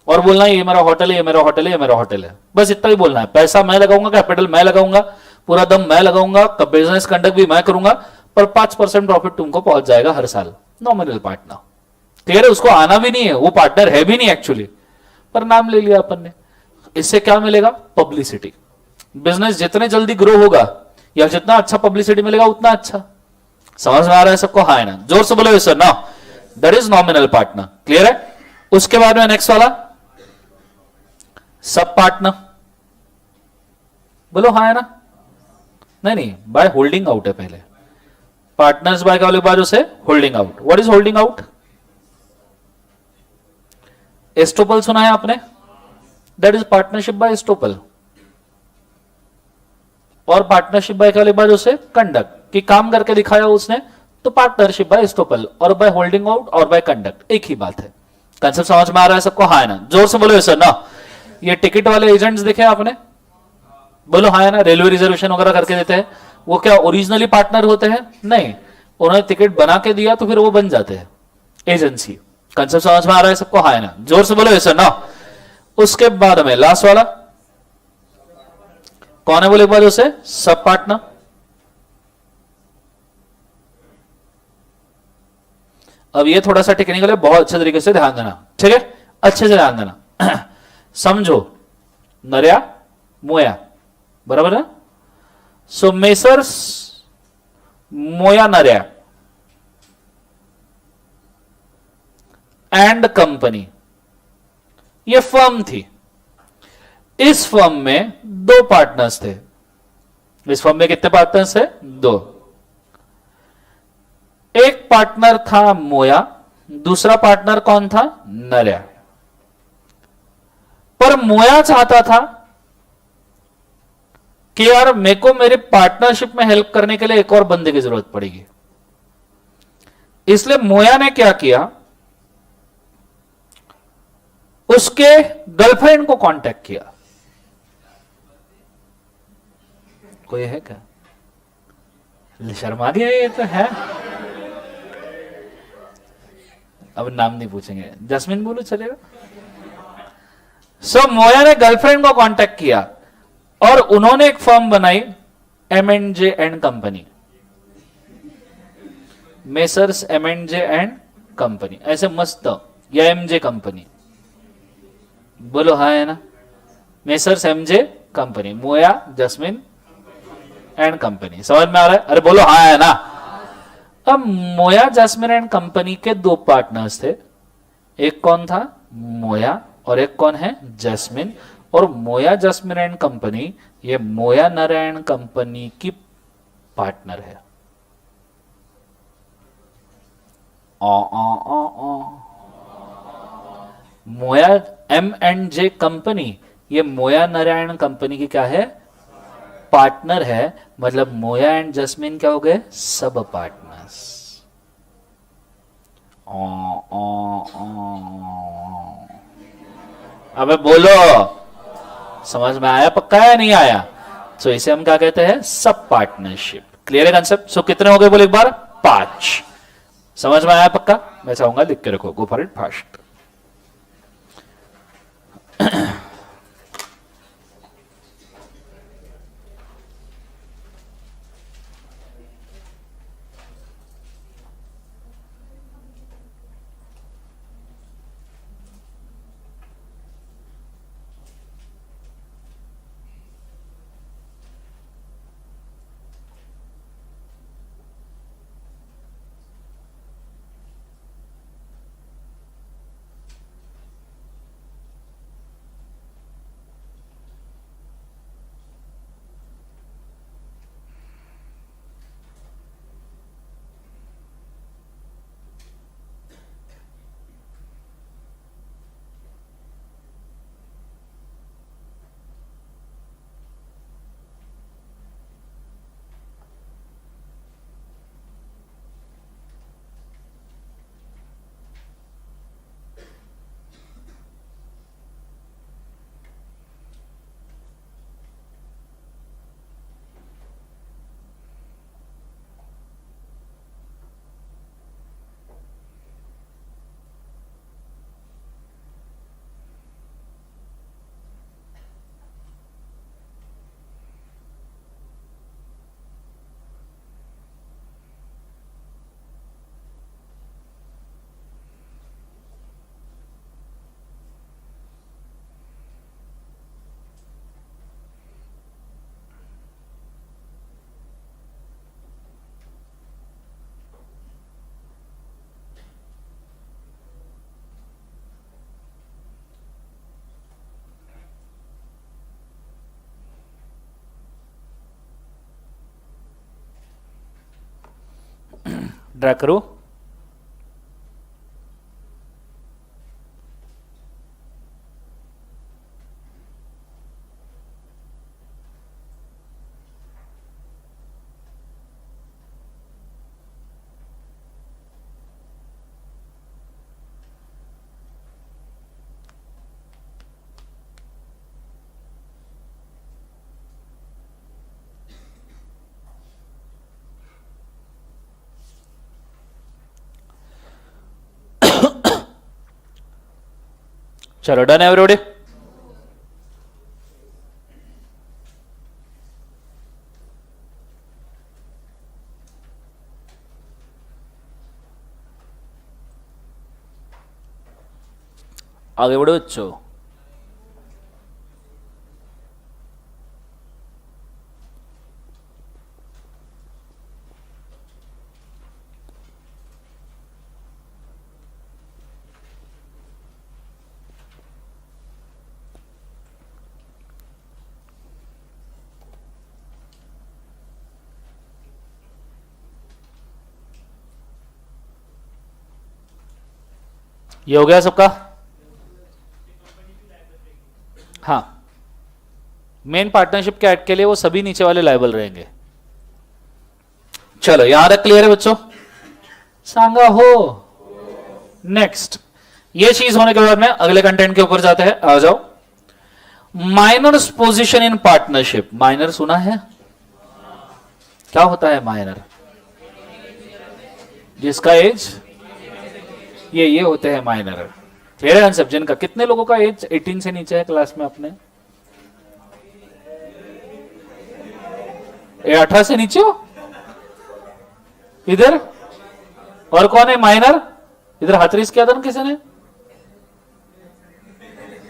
[SPEAKER 1] और बोलना ये मेरा होटल है, ये मेरा होटल है, ये मेरा होटल है, बस इतना ही बोलना है। पैसा मैं लगाऊंगा, कैपिटल मैं लगाऊंगा, पूरा दम मैं लगाऊंगा, बिजनेस कंडक्ट भी मैं करूंगा, पर 5% प्रॉफिट तुमको पहुंच जाएगा हर साल। नॉमिनल पार्टनर, क्लियर है। उसको आना भी नहीं है, वो पार्टनर है भी नहीं एक्चुअली, पर नाम ले लिया अपन ने। इससे क्या मिलेगा, पब्लिसिटी। बिजनेस जितने जल्दी ग्रो होगा या जितना अच्छा पब्लिसिटी मिलेगा उतना अच्छा। समझ में आ रहा है सबको, हाँ है ना, जोर से बोलो सर ना, that is nominal partner, clear है। उसके बाद में नेक्स्ट वाला सब पार्टनर, बोलो हाँ है ना, नहीं नहीं, बाय होल्डिंग आउट है पहले, पार्टनर्स बाय का बाद उसे holding out. What is holding out, estoppel सुना है आपने, that is partnership by estoppel. और पार्टनरशिप बाय के बाद उसे कंडक्ट, कि काम करके दिखाया उसने, तो पार्टनरशिप बाय एस्टोपल, और बाय होल्डिंग आउट और बाय कंडक्ट एक ही बात है। कंसेप्ट समझ में आ रहा है सबको, हाँ है ना, जोर से बोलो सर ना। ये टिकट वाले एजेंट्स देखे आपने, बोलो हाँ है ना, रेलवे रिजर्वेशन वगैरह करके देते हैं, वो क्या ओरिजिनली पार्टनर होते हैं, नहीं, उन्होंने टिकट बना के दिया तो फिर वो बन जाते हैं एजेंसी। कंसेप्ट समझ में आ रहा है सबको, हाँ है ना, जोर से बोलो सर ना। उसके बाद में लास्ट वाला कौन है, बोले एक बार उसे सब पार्टनर। अब ये थोड़ा सा टेक्निकल है, बहुत अच्छे तरीके से ध्यान देना, ठीक है, अच्छे से ध्यान देना। समझो, नरिया मोया, बराबर है। सो मेसर्स मोया नरिया एंड कंपनी, ये फर्म थी। इस फर्म में दो पार्टनर्स थे। इस फर्म में कितने पार्टनर्स थे, दो। एक पार्टनर था मोया, दूसरा पार्टनर कौन था, नरिया। पर मोया चाहता था कि यार मेरे को मेरे पार्टनरशिप में हेल्प करने के लिए एक और बंदे की जरूरत पड़ेगी। इसलिए मोया ने क्या किया, उसके गर्लफ्रेंड को कांटेक्ट किया। कोई है क्या, शर्मा दिया, ये तो है। अब नाम नहीं पूछेंगे, जस्मिन बोलो चलेगा। सो मोया ने गर्लफ्रेंड को कांटेक्ट किया और उन्होंने एक फर्म बनाई, M&J and company, messrs M&J and company, ऐसे मस्त, या MJ कंपनी, बोलो हाँ है ना, मेसर्स MJ कंपनी, मोया जस्मिन एंड कंपनी। समझ में आ रहा है, अरे बोलो हाँ है ना। अब मोया जैस्मिन एंड कंपनी के दो पार्टनर्स थे, एक कौन था, मोया, और एक कौन है, जैस्मिन। और मोया जैस्मिन एंड कंपनी, ये मोया नारायण कंपनी की पार्टनर है। मोया M&J कंपनी, ये मोया नारायण कंपनी की क्या है, पार्टनर है। मतलब मोया एंड जस्मिन क्या हो गए, सब पार्टनर्स। अबे बोलो, समझ में आया पक्का या नहीं आया। सो इसे हम क्या कहते हैं, सब पार्टनरशिप। क्लियर है कंसेप्ट। सो कितने हो गए बोले एक बार, 5। समझ में आया पक्का। मैं चाहूंगा लिख के रखो, गो फॉर इट फास्ट। ड्रैग करो। चलो डन है एवरीबॉडी। आगे बढ़ो बच्चों। ये हो गया सबका। हाँ, मेन पार्टनरशिप के ऐड के लिए वो सभी नीचे वाले लायबल रहेंगे। चलो यहां तक क्लियर है बच्चों? सांगा हो। नेक्स्ट, ये चीज होने के बाद में अगले कंटेंट के ऊपर जाते हैं। आ जाओ। Minors position in partnership. Minor सुना है? क्या होता है माइनर? जिसका एज ये होते हैं माइनर। क्लियर है कंसेप्ट? जिनका कितने लोगों का एज 18 से नीचे है क्लास में अपने? ये 18 से नीचे हो इधर? और कौन है माइनर? इधर हाथ रेस किया था ना किसी ने?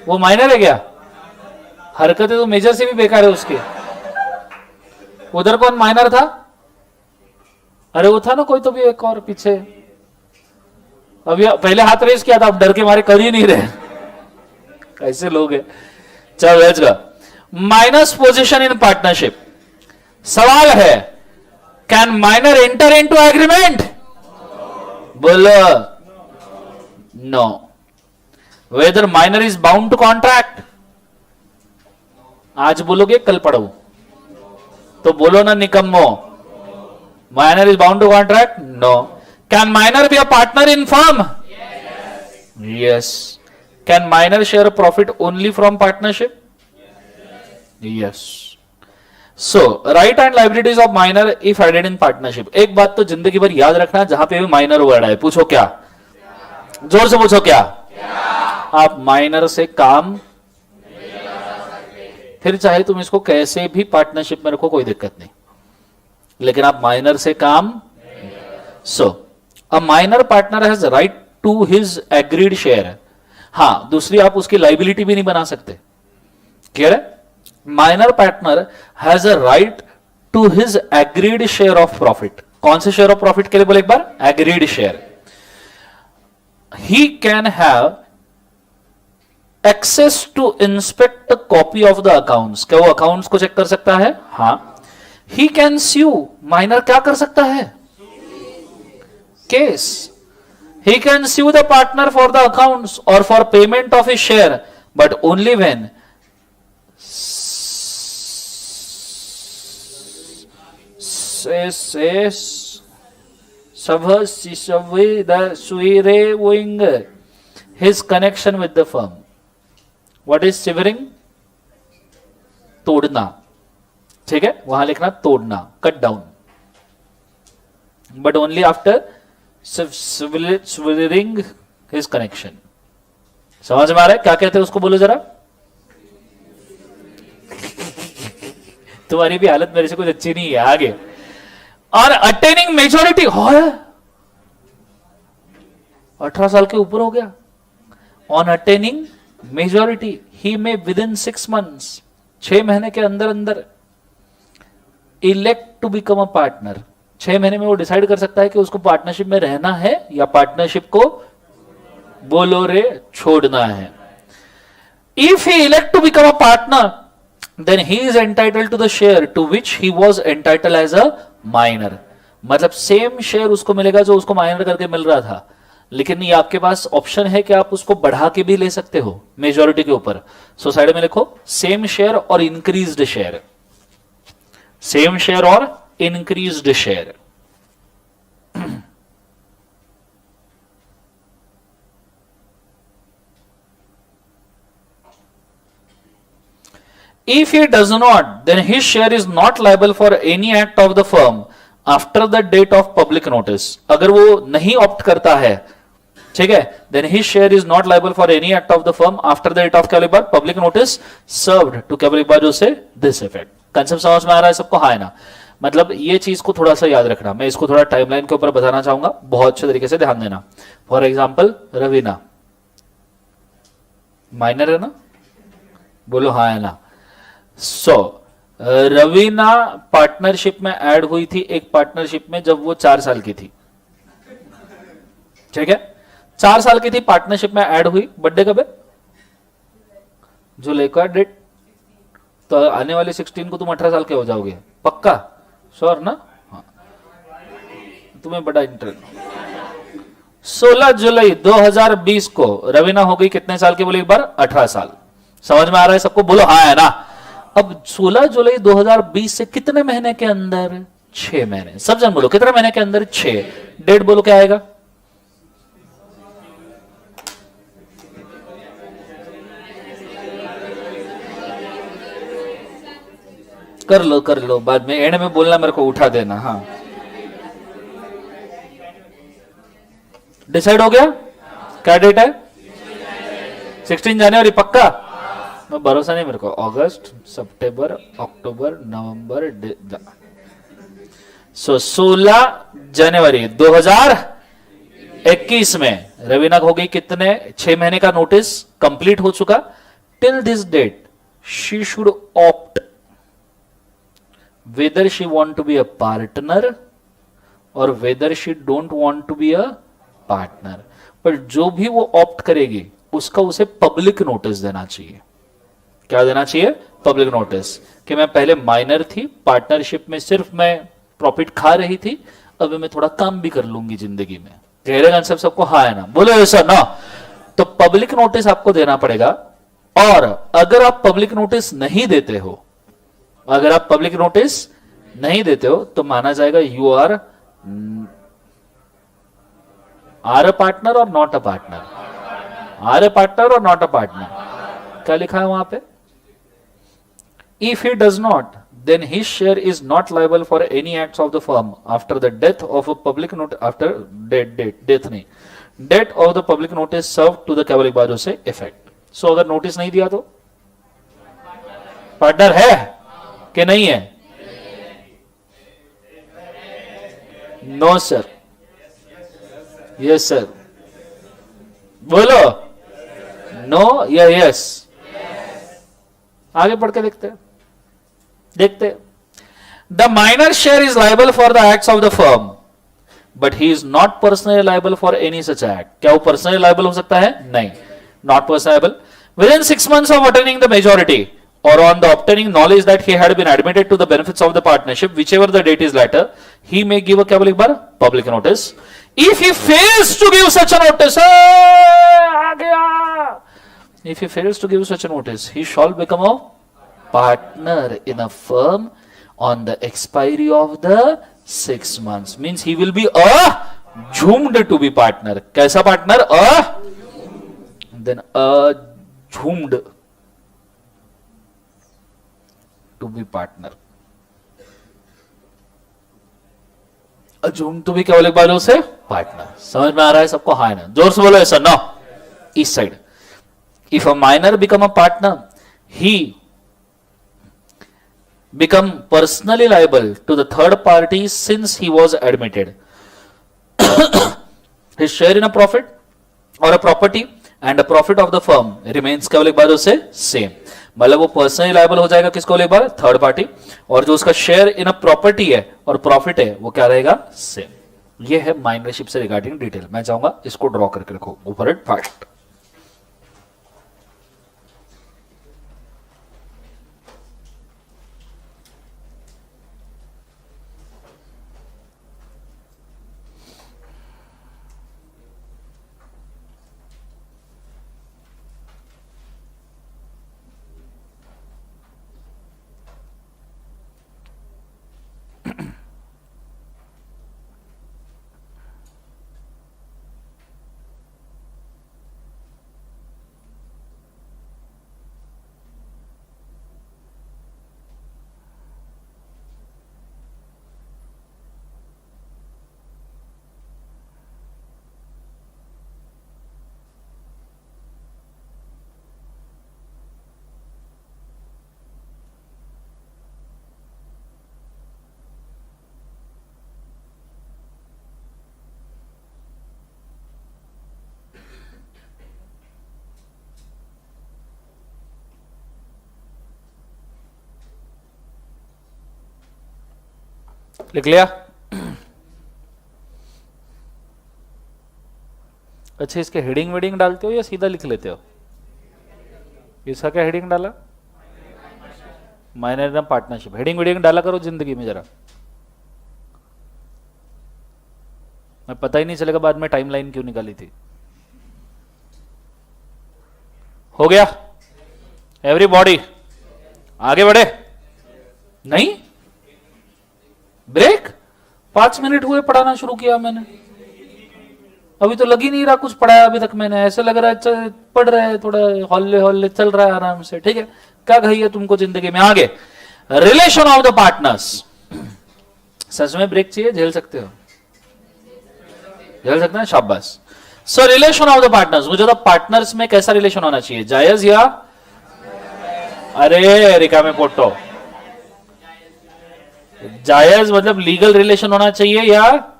[SPEAKER 1] वो माइनर है क्या? हरकतें तो मेजर से भी बेकार है उसकी। उधर कौन माइनर था? अरे वो था ना कोई तो भी एक और पीछे। अभी पहले हाथ रेस किया था, अब डर के मारे कर ही नहीं रहे। कैसे लोग हैं? चलो let's go. Minor's position in partnership. सवाल है, can minor enter into agreement? बोलो no. Whether minor is bound to contract? आज बोलोगे कल पढ़ो तो बोलो ना निकम्मो। Minor is bound to contract? No. Can minor be a partner in firm? Yes. Can minor share a profit only from partnership? Yes. So, right and liabilities of minor if added in partnership. एक बात तो जिंदगी भर याद रखना, जहां पे भी माइनर वर्ड है पूछो क्या? जोर से पूछो क्या? आप माइनर से काम, फिर चाहे तुम इसको कैसे भी पार्टनरशिप में रखो कोई दिक्कत नहीं, लेकिन आप माइनर से काम। So a minor partner has right to his agreed share. हां, दूसरी आप उसकी लाइबिलिटी भी नहीं बना सकते। क्लियर है? Minor partner has a right to his agreed share of profit. कौन से शेयर ऑफ प्रॉफिट के लिए बोले एक बार? Agreed share. He can have access to inspect copy of the accounts. क्या वो अकाउंट्स को चेक कर सकता है? हां। He can sue. माइनर क्या कर सकता है? Case. He can sue the partner for the accounts or for payment of his share, but only when his connection with the firm. What is severing? तोड़ना। ठीक है, वहां लिखना तोड़ना, cut down, but only after severing his connection. समझ में आ रहा है? क्या कहते हैं उसको? बोलो जरा। तुम्हारी भी हालत मेरे से कुछ अच्छी नहीं है। आगे। और अटेनिंग मेजोरिटी हो, 18 साल के ऊपर हो गया। ऑन अटेनिंग मेजोरिटी ही में विद इन 6 months, 6 महीने के अंदर अंदर elect to become a partner. 6 महीने में वो डिसाइड कर सकता है कि उसको पार्टनरशिप में रहना है या पार्टनरशिप को बोलो रे छोड़ना है। If he elect to become a partner, then he is entitled to the share to which he was entitled as a minor. मतलब सेम शेयर उसको मिलेगा जो उसको माइनर करके मिल रहा था, लेकिन ये आपके पास ऑप्शन है कि आप उसको बढ़ा के भी ले सकते हो मेजॉरिटी के ऊपर। सो साइड में लिखो सेम शेयर और इंक्रीज्ड शेयर, सेम शेयर और increased share. If he does not, then his share is not liable for any act of the firm after the date of public notice. अगर वो नहीं ऑप्ट करता है, ठीक है, then his share is not liable for any act of the firm after the date of क्या लिखा public notice served to क्या लिखा जो से this effect। कंसेप्ट समझ में आ रहा है सबको? हाँ है ना? मतलब ये चीज को थोड़ा सा याद रखना, मैं इसको थोड़ा टाइमलाइन के ऊपर बताना चाहूंगा, बहुत अच्छे तरीके से ध्यान देना। फॉर एग्जाम्पल रवीना माइनर है ना, बोलो हाँ है ना। रवीना पार्टनरशिप में ऐड हुई थी एक पार्टनरशिप में जब वो 4 साल की थी, ठीक है, 4 साल की थी, पार्टनरशिप में ऐड हुई। बर्थडे कब है? जुलाई का डेट, तो आने वाले 16 को तुम 18 साल के हो जाओगे पक्का? श्योर ना? हाँ। तुम्हें बड़ा इंटरेस्ट। 16 जुलाई 2020 को रवीना हो गई कितने साल की? बोले एक बार 18 साल। समझ में आ रहा है सबको? बोलो हाँ है ना। अब 16 जुलाई 2020 से कितने महीने के अंदर? 6 महीने। सब जन बोलो कितने महीने के अंदर? 6। डेट बोलो क्या आएगा? कर लो बाद में, एंड में बोलना, मेरे को उठा देना। हाँ डिसाइड हो गया? क्या डेट है? 16 जनवरी पक्का? मैं भरोसा नहीं मेरे को। अगस्त, सितंबर, अक्टूबर, नवंबर, 16 जनवरी 2021 में रवीना हो गई कितने? 6 महीने का नोटिस कंप्लीट हो चुका। Till this date she should opt whether she want to be a partner or whether she don't want to be a partner। पर जो भी वो ऑप्ट करेगी उसका उसे पब्लिक नोटिस देना चाहिए। क्या देना चाहिए? पब्लिक नोटिस कि मैं पहले माइनर थी, पार्टनरशिप में सिर्फ मैं प्रॉफिट खा रही थी, अब मैं थोड़ा काम भी कर लूंगी जिंदगी में। क्लियर कंसेप्ट सबको? हाँ है ना? बोलो ऐसा ना। तो पब्लिक नोटिस आपको देना पड़ेगा, और अगर आप पब्लिक नोटिस नहीं देते हो, अगर आप पब्लिक नोटिस नहीं देते हो तो माना जाएगा यू आर अ पार्टनर और not a partner. Are a partner और नॉट अ पार्टनर। क्या लिखा है वहां पे? If he does not, then his share is not liable for any acts of the firm after the death of a public notice, after death नहीं, date of the public notice served to the क्या बोले बाजू से effect। सो अगर नोटिस नहीं दिया तो पार्टनर है कि नहीं है? नो सर, यस सर, बोलो नो या यस। आगे बढ़ के देखते हैं। The minor share is liable for the acts of the firm, but he is not personally liable for any such act. क्या वो पर्सनली लाइबल हो सकता है? नहीं, not personally liable. With in 6 months of attaining the majority or on the obtaining knowledge that he had been admitted to the benefits of the partnership, whichever the date is later, he may give a क्या बोले एक बार? public notice। if he fails to give such a notice, आ गया, if he fails to give such a notice, he shall become a partner in a firm on the expiry of the 6 months। means he will be assumed to be partner। कैसा partner? then assumed to be partner। assumed to be क्या बोले बालों से? पार्टनर। समझ में आ रहा है सबको? हाँ ना? जोर से बोलो ऐसा ना। इस side, if a minor become a partner, he become personally liable to the third party since he was admitted। his share in a profit or a property and a profit of the firm remains क्या बोले एक बार उसे? सेम। मतलब वो पर्सनली लाइबल हो जाएगा किसको? एक बार थर्ड पार्टी, और जो उसका शेयर इन अ प्रॉपर्टी है और प्रॉफिट है वो क्या रहेगा? सेम। ये है माइनरशिप से रिगार्डिंग डिटेल। मैं चाहूंगा इसको ड्रॉ करके रखो ऊपर इट फास्ट। लिख लिया? अच्छा, इसके हेडिंग वेडिंग डालते हो या सीधा लिख लेते हो? इसका क्या हेडिंग डाला? Minor partnership. हेडिंग वेडिंग डाला करो जिंदगी में जरा, मैं पता ही नहीं चलेगा बाद में टाइमलाइन क्यों निकाली थी। हो गया एवरीबॉडी? आगे बढ़े? नहीं, ब्रेक। 5 मिनट हुए पढ़ाना शुरू किया मैंने, अभी तो लग ही नहीं रहा कुछ पढ़ाया अभी तक मैंने। ऐसे लग रहा है पढ़ रहे हैं, थोड़ा हौले हौले चल रहा है आराम से। ठीक है, क्या कही है तुमको जिंदगी में? आगे रिलेशन ऑफ द पार्टनर्स। सच में ब्रेक चाहिए? झेल सकते हो? झेल सकते हैं, शाबाश। सो रिलेशन ऑफ द पार्टनर्स, मुझे तो पार्टनर्स में कैसा रिलेशन होना चाहिए? जायज या? अरे रिका में पोटो, जायज मतलब लीगल रिलेशन होना चाहिए या?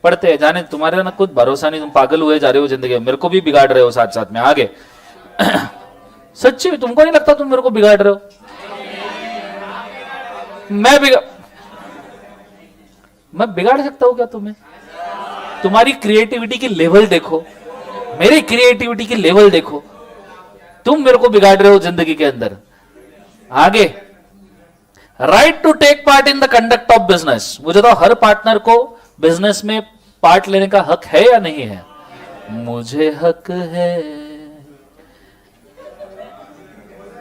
[SPEAKER 1] पढ़ते हैं, जाने तुम्हारे ना कुछ भरोसा नहीं, तुम पागल हुए जा रहे हो जिंदगी में, मेरे को भी बिगाड़ रहे हो साथ साथ में। आगे सच्ची तुमको नहीं लगता तुम मेरे को बिगाड़ रहे हो? मैं बिगाड़ सकता हूं क्या तुम्हें? तुम्हारी क्रिएटिविटी की लेवल देखो, मेरी क्रिएटिविटी की लेवल देखो, तुम मेरे को बिगाड़ रहे हो जिंदगी के अंदर। आगे right to take part in the conduct of business, मुझे तो हर पार्टनर को बिजनेस में पार्ट लेने का हक है या नहीं है? मुझे हक है।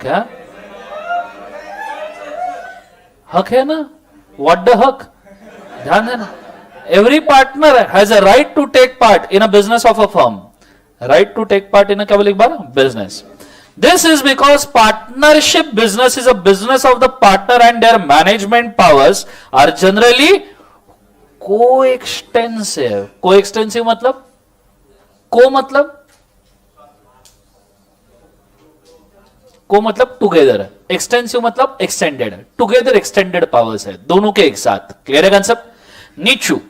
[SPEAKER 1] क्या हक है ना? व्हाट द हक? ध्यान देना, every partner has a right to take part in a business of a firm. Right to take part in a, क्या बोले एक बार? Business. This is because partnership business is a business of the partner and their management powers are generally coextensive. Coextensive मतलब? को मतलब टुगेदर, एक्सटेंसिव मतलब एक्सटेंडेड, टुगेदर एक्सटेंडेड पावर्स है दोनों के एक साथ। क्लियर है concept? नीचू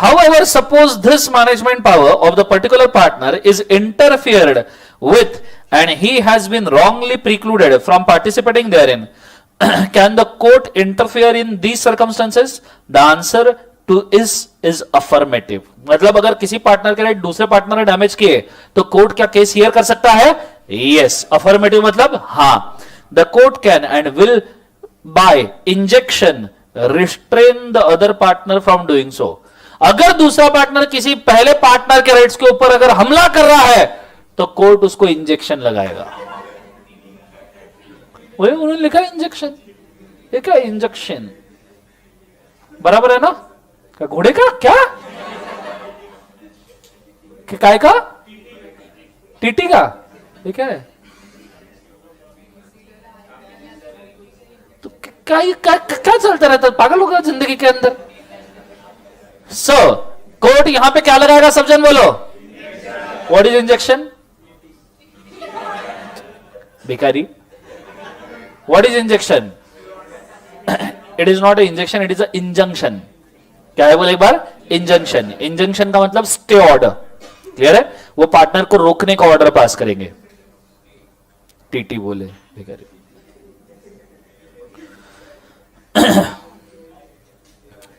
[SPEAKER 1] however suppose this management power of the particular partner is interfered with and he has been wrongly precluded from participating therein, can the court interfere in these circumstances? The answer to is affirmative. मतलब अगर किसी पार्टनर के राइट दूसरे पार्टनर ने डैमेज किए तो कोर्ट क्या केस हियर कर सकता है? यस। अफर्मेटिव मतलब हाँ। The court can and will buy injection restrain the other partner from doing so. अगर दूसरा पार्टनर किसी पहले पार्टनर के राइट्स के ऊपर अगर हमला कर रहा है तो कोर्ट उसको इंजेक्शन लगाएगा। वही उन्होंने लिखा इंजेक्शन, ये क्या इंजेक्शन? बराबर है ना? क्या घोड़े का? क्या काय का? टीटी का? ये क्या है? तो क्या चलता रहता है? पागल हो गया जिंदगी के अंदर। सो कोर्ट यहां पे क्या लगाएगा? सब जन बोलो, व्हाट इज इंजेक्शन? भिखारी, what is injection? It is not a injection, it is a injunction. क्या है बोले एक बार? इंजंक्शन। इंजंक्शन का मतलब स्टे ऑर्डर। क्लियर है? वो पार्टनर को रोकने का ऑर्डर पास करेंगे। टीटी बोले भिखारी।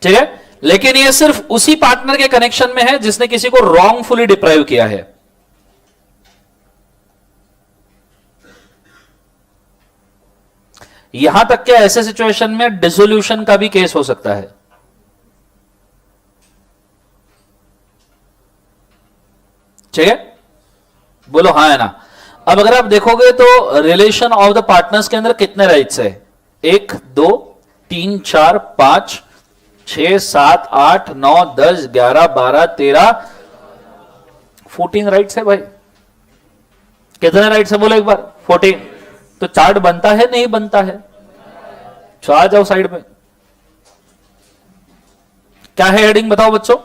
[SPEAKER 1] ठीक है, लेकिन ये सिर्फ उसी पार्टनर के कनेक्शन में है जिसने किसी को रॉन्गफुली डिप्राइव किया है। यहां तक कि ऐसे सिचुएशन में डिसोल्यूशन का भी केस हो सकता है। ठीक है, बोलो हाँ है ना? अब अगर आप देखोगे तो रिलेशन ऑफ द पार्टनर्स के अंदर कितने राइट्स है? 1 2 3 4 5 6 7 8 9 10 11 12 13 14 राइट्स है भाई। कितने राइट्स है बोलो एक बार? 14। तो चार्ट बनता है नहीं बनता है? तो आ जाओ साइड में। क्या है हेडिंग बताओ बच्चों?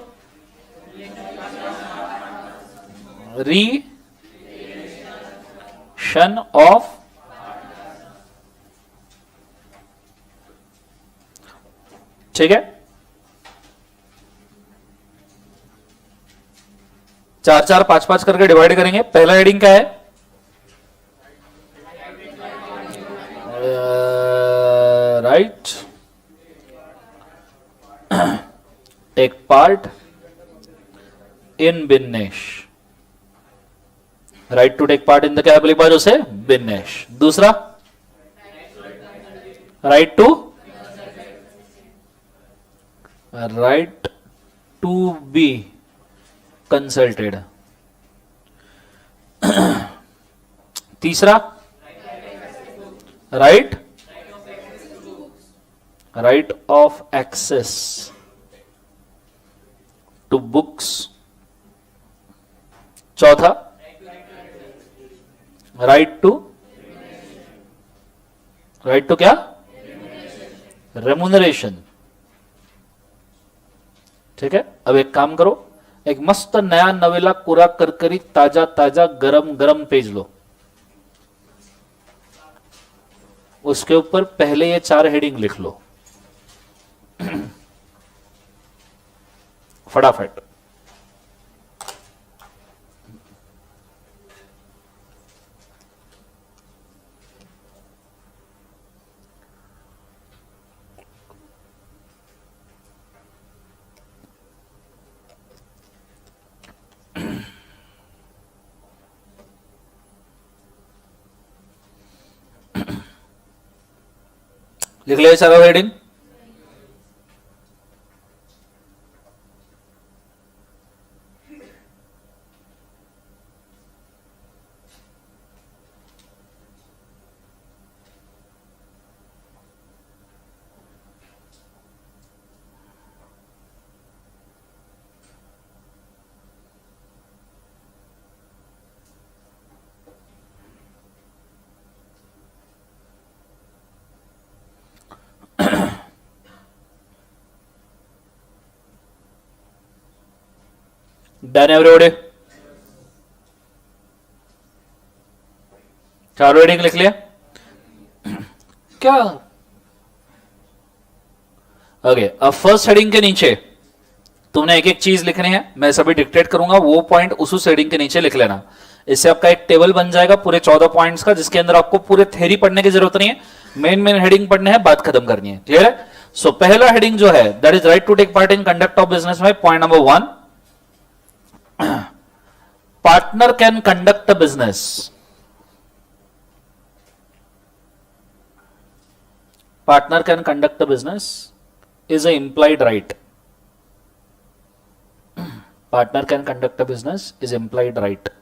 [SPEAKER 1] रिलेशन ऑफ ठीक है, 4 4 5 5 करके डिवाइड करेंगे। पहला हेडिंग क्या है? Right, take part in business, right to take part in the क्या बोली बाजू से बिजनेस। दूसरा राइट टू बी कंसल्टेड। तीसरा right of access to books. चौथा राइट टू क्या रेमुनरेशन। ठीक है, अब एक काम करो, एक मस्त नया नवेला कोरा करकरी ताजा ताजा गरम गरम पेज लो, उसके ऊपर पहले ये 4 हेडिंग लिख लो फटाफट। लिख लिया सारा हेडिंग। डन एवरीबॉडी, चारों हेडिंग लिख लिया क्या? ओके, अब फर्स्ट हेडिंग के नीचे तुमने एक एक चीज लिखनी है, मैं सभी डिक्टेट करूंगा, वो पॉइंट उस हेडिंग के नीचे लिख लेना। इससे आपका एक टेबल बन जाएगा पूरे 14 पॉइंट्स का, जिसके अंदर आपको पूरे थ्योरी पढ़ने की जरूरत नहीं है, मेन हेडिंग पढ़ने हैं, बात खत्म करनी है। क्लियर है? सो पहला हेडिंग जो है that is right to take part in conduct of business में point number 1, partner can conduct a business. Partner can conduct a business is an implied right. Partner can conduct a business is implied right.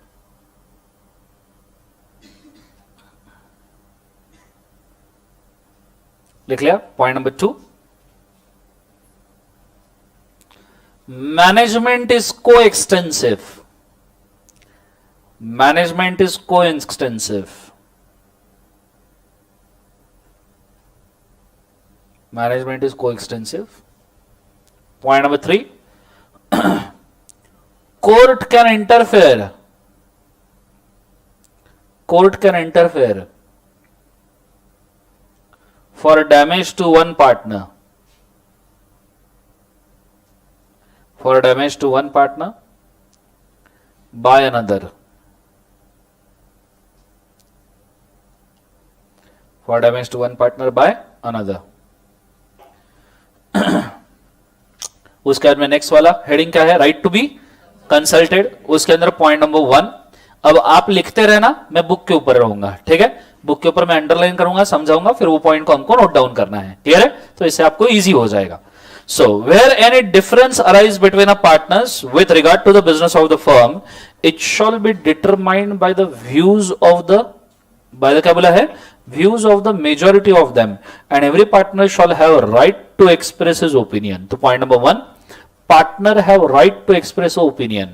[SPEAKER 1] लिख लिया? Point number 2. Management is coextensive. Management is coextensive. Management is coextensive. Point number 3. Court can interfere. Court can interfere for damage to one partner. For damage to one partner by another. For damage to one partner by another. उसके बाद में नेक्स्ट वाला हेडिंग क्या है? Right to be consulted. उसके अंदर पॉइंट नंबर 1, अब आप लिखते रहना, मैं बुक के ऊपर रहूंगा। ठीक है, बुक के ऊपर मैं अंडरलाइन करूंगा, समझाऊंगा, फिर वो पॉइंट को हमको नोट डाउन करना है। क्लियर है? तो इससे आपको इजी हो जाएगा। So, where any difference arise between a partners with regard to the business of the firm, it shall be determined by the views of the, क्या बोला है? Views of the majority of them, and every partner shall have a right to express his opinion. So, point number 1, partner have right to express opinion.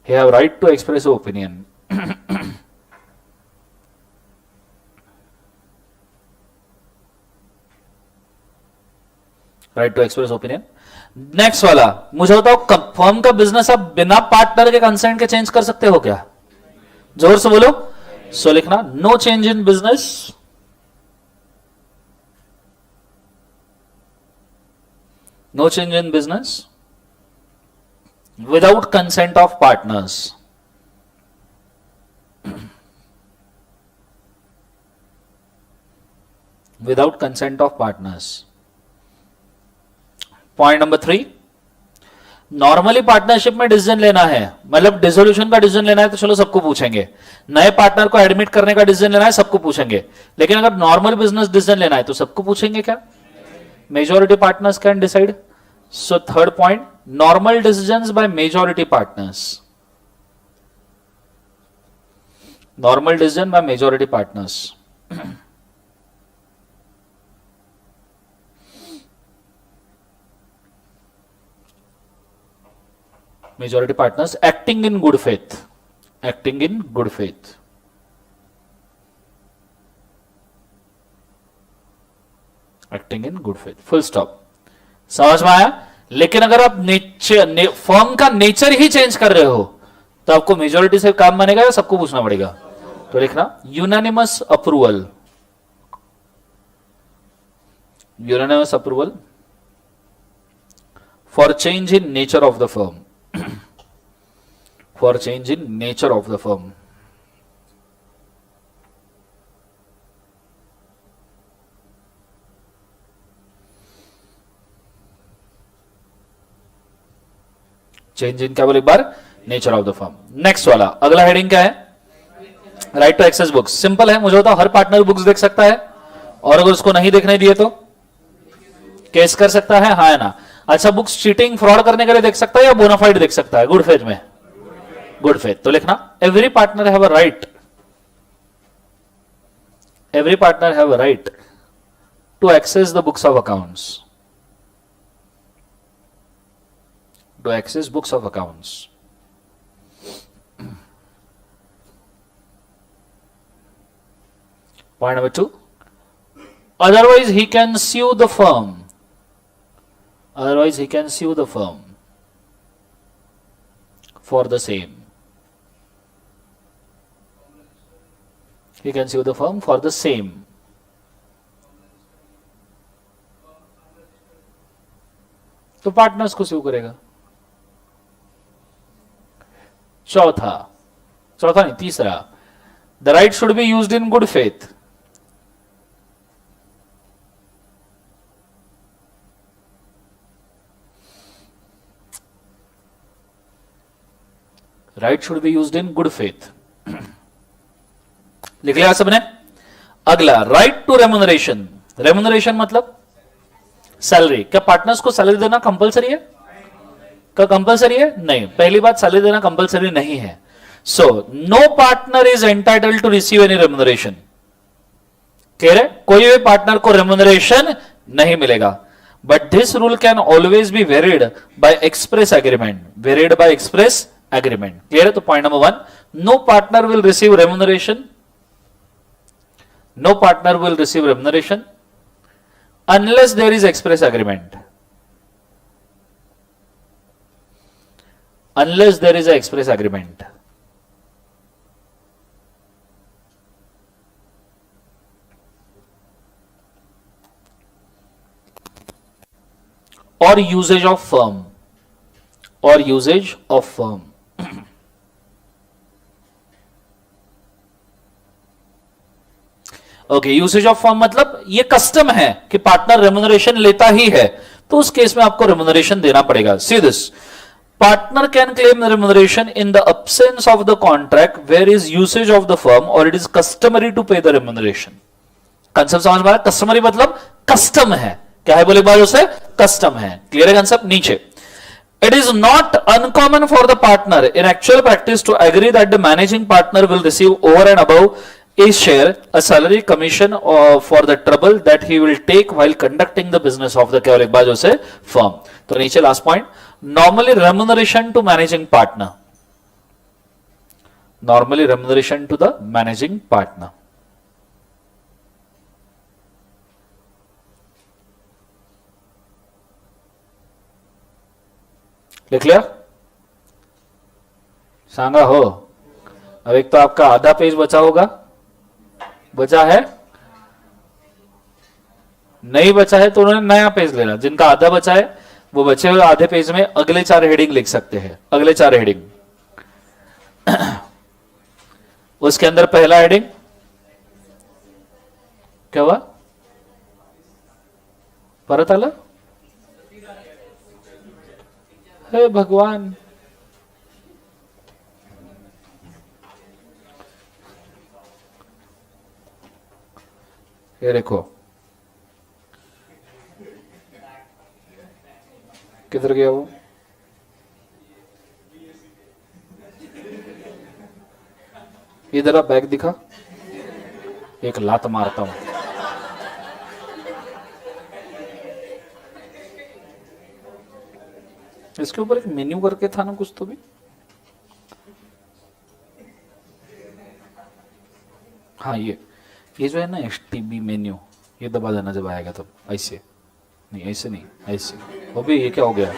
[SPEAKER 1] He have right to express opinion. Right to express opinion. Next वाला मुझे बताओ, फर्म का बिजनेस आप बिना पार्टनर के कंसेंट के चेंज कर सकते हो क्या? जोर से बोलो। सो लिखना, no change in business no change in business without consent of partners. Without consent of partners. Point number 3, normally partnership में डिसीजन लेना है, मतलब डिसोल्यूशन का डिसीजन लेना है तो चलो सबको पूछेंगे, नए पार्टनर को एडमिट करने का डिसीजन लेना है सबको पूछेंगे, लेकिन अगर नॉर्मल बिजनेस डिसीजन लेना है तो सबको पूछेंगे क्या? Majority partners can decide. So third point, normal decisions by majority partners, normal decision by majority partners. Majority partners acting in good faith, acting in good faith, acting in good faith, full stop। समझ में आया? लेकिन अगर आप फर्म का नेचर ही चेंज कर रहे हो तो आपको मेजॉरिटी से काम बनेगा या सबको पूछना पड़ेगा? तो लिखना unanimous approval, unanimous approval for change in nature of the firm, for change in nature of the firm। Change in क्या बोले एक बार? Nature of the firm. Next वाला अगला हेडिंग क्या है? Right to access books. Simple है, मुझे बताओ हर पार्टनर बुक्स देख सकता है और अगर उसको नहीं देखने दिए तो केस कर सकता है, हाँ या ना? अच्छा, बुक्स चीटिंग फ्रॉड करने के लिए देख सकता है या बोनाफाइड देख सकता है? गुड फेथ में, गुड फेथ। तो लिखना every partner have a right, every partner have a right to access the books of accounts, to access books of accounts. Point number 2, otherwise he can sue the firm, otherwise he can sue the firm for the same, he can sue the firm for the same। तो पार्टनर्स को स्यू करेगा। चौथा नहीं, तीसरा, the right should be used in good faith. Right should be used in good faith, लिख लिया सबने? अगला, राइट टू रेम्यूनरेशन। रेम्यूनरेशन मतलब सैलरी। क्या पार्टनर्स को सैलरी देना कंपलसरी है? क्या कंपलसरी है? नहीं। पहली बात, सैलरी देना कंपलसरी नहीं है। So no partner is entitled to receive any remuneration. कह रहे कोई भी पार्टनर को रेम्यूनरेशन नहीं मिलेगा, but this rule can always be varied by express agreement, varied by express agreement. Clear है? तो point number 1, no partner will receive remuneration, no partner will receive remuneration unless there is express agreement, unless there is a express agreement। or usage of firm, or usage of firm। Okay, usage of firm मतलब ये कस्टम है कि पार्टनर रेम्यूनरेशन लेता ही है, तो उस केस में आपको रेम्यूनरेशन देना पड़ेगा। See this, partner can claim remuneration in the absence of the contract where is usage of the firm और it is customary to pay the remuneration. Concept समझ में आया? कस्टमरी मतलब कस्टम है, क्या है बोले बात उसे? कस्टम है। क्लियर है कंसेप्ट? नीचे, it is not uncommon for the partner in actual practice to agree that the managing partner will receive over and above a share, a salary, commission for the trouble that he will take while conducting the business of the केवल एक बाजू से firm। तो नीचे last point, normally remuneration to managing partner, normally remuneration to the managing partner। लिख लिया? सांगा हो? अब एक तो आपका आधा पेज बचा होगा, बचा है? नहीं बचा है तो उन्होंने नया पेज लेना। जिनका आधा बचा है वो बचे हुए आधे पेज में अगले 4 हेडिंग लिख सकते हैं, अगले 4 हेडिंग। उसके अंदर पहला हेडिंग क्या हुआ? परत आलं? हे भगवान, ये देखो किधर गया वो? इधर आ, बैग दिखा, एक लात मारता हूं। इसके ऊपर एक मेन्यू करके था ना कुछ तो भी। हाँ ये जो है ना HTB मेन्यू, ये दबा देना जब आएगा तब। ऐसे नहीं, ऐसे नहीं, ऐसे। वो भी ये क्या हो गया?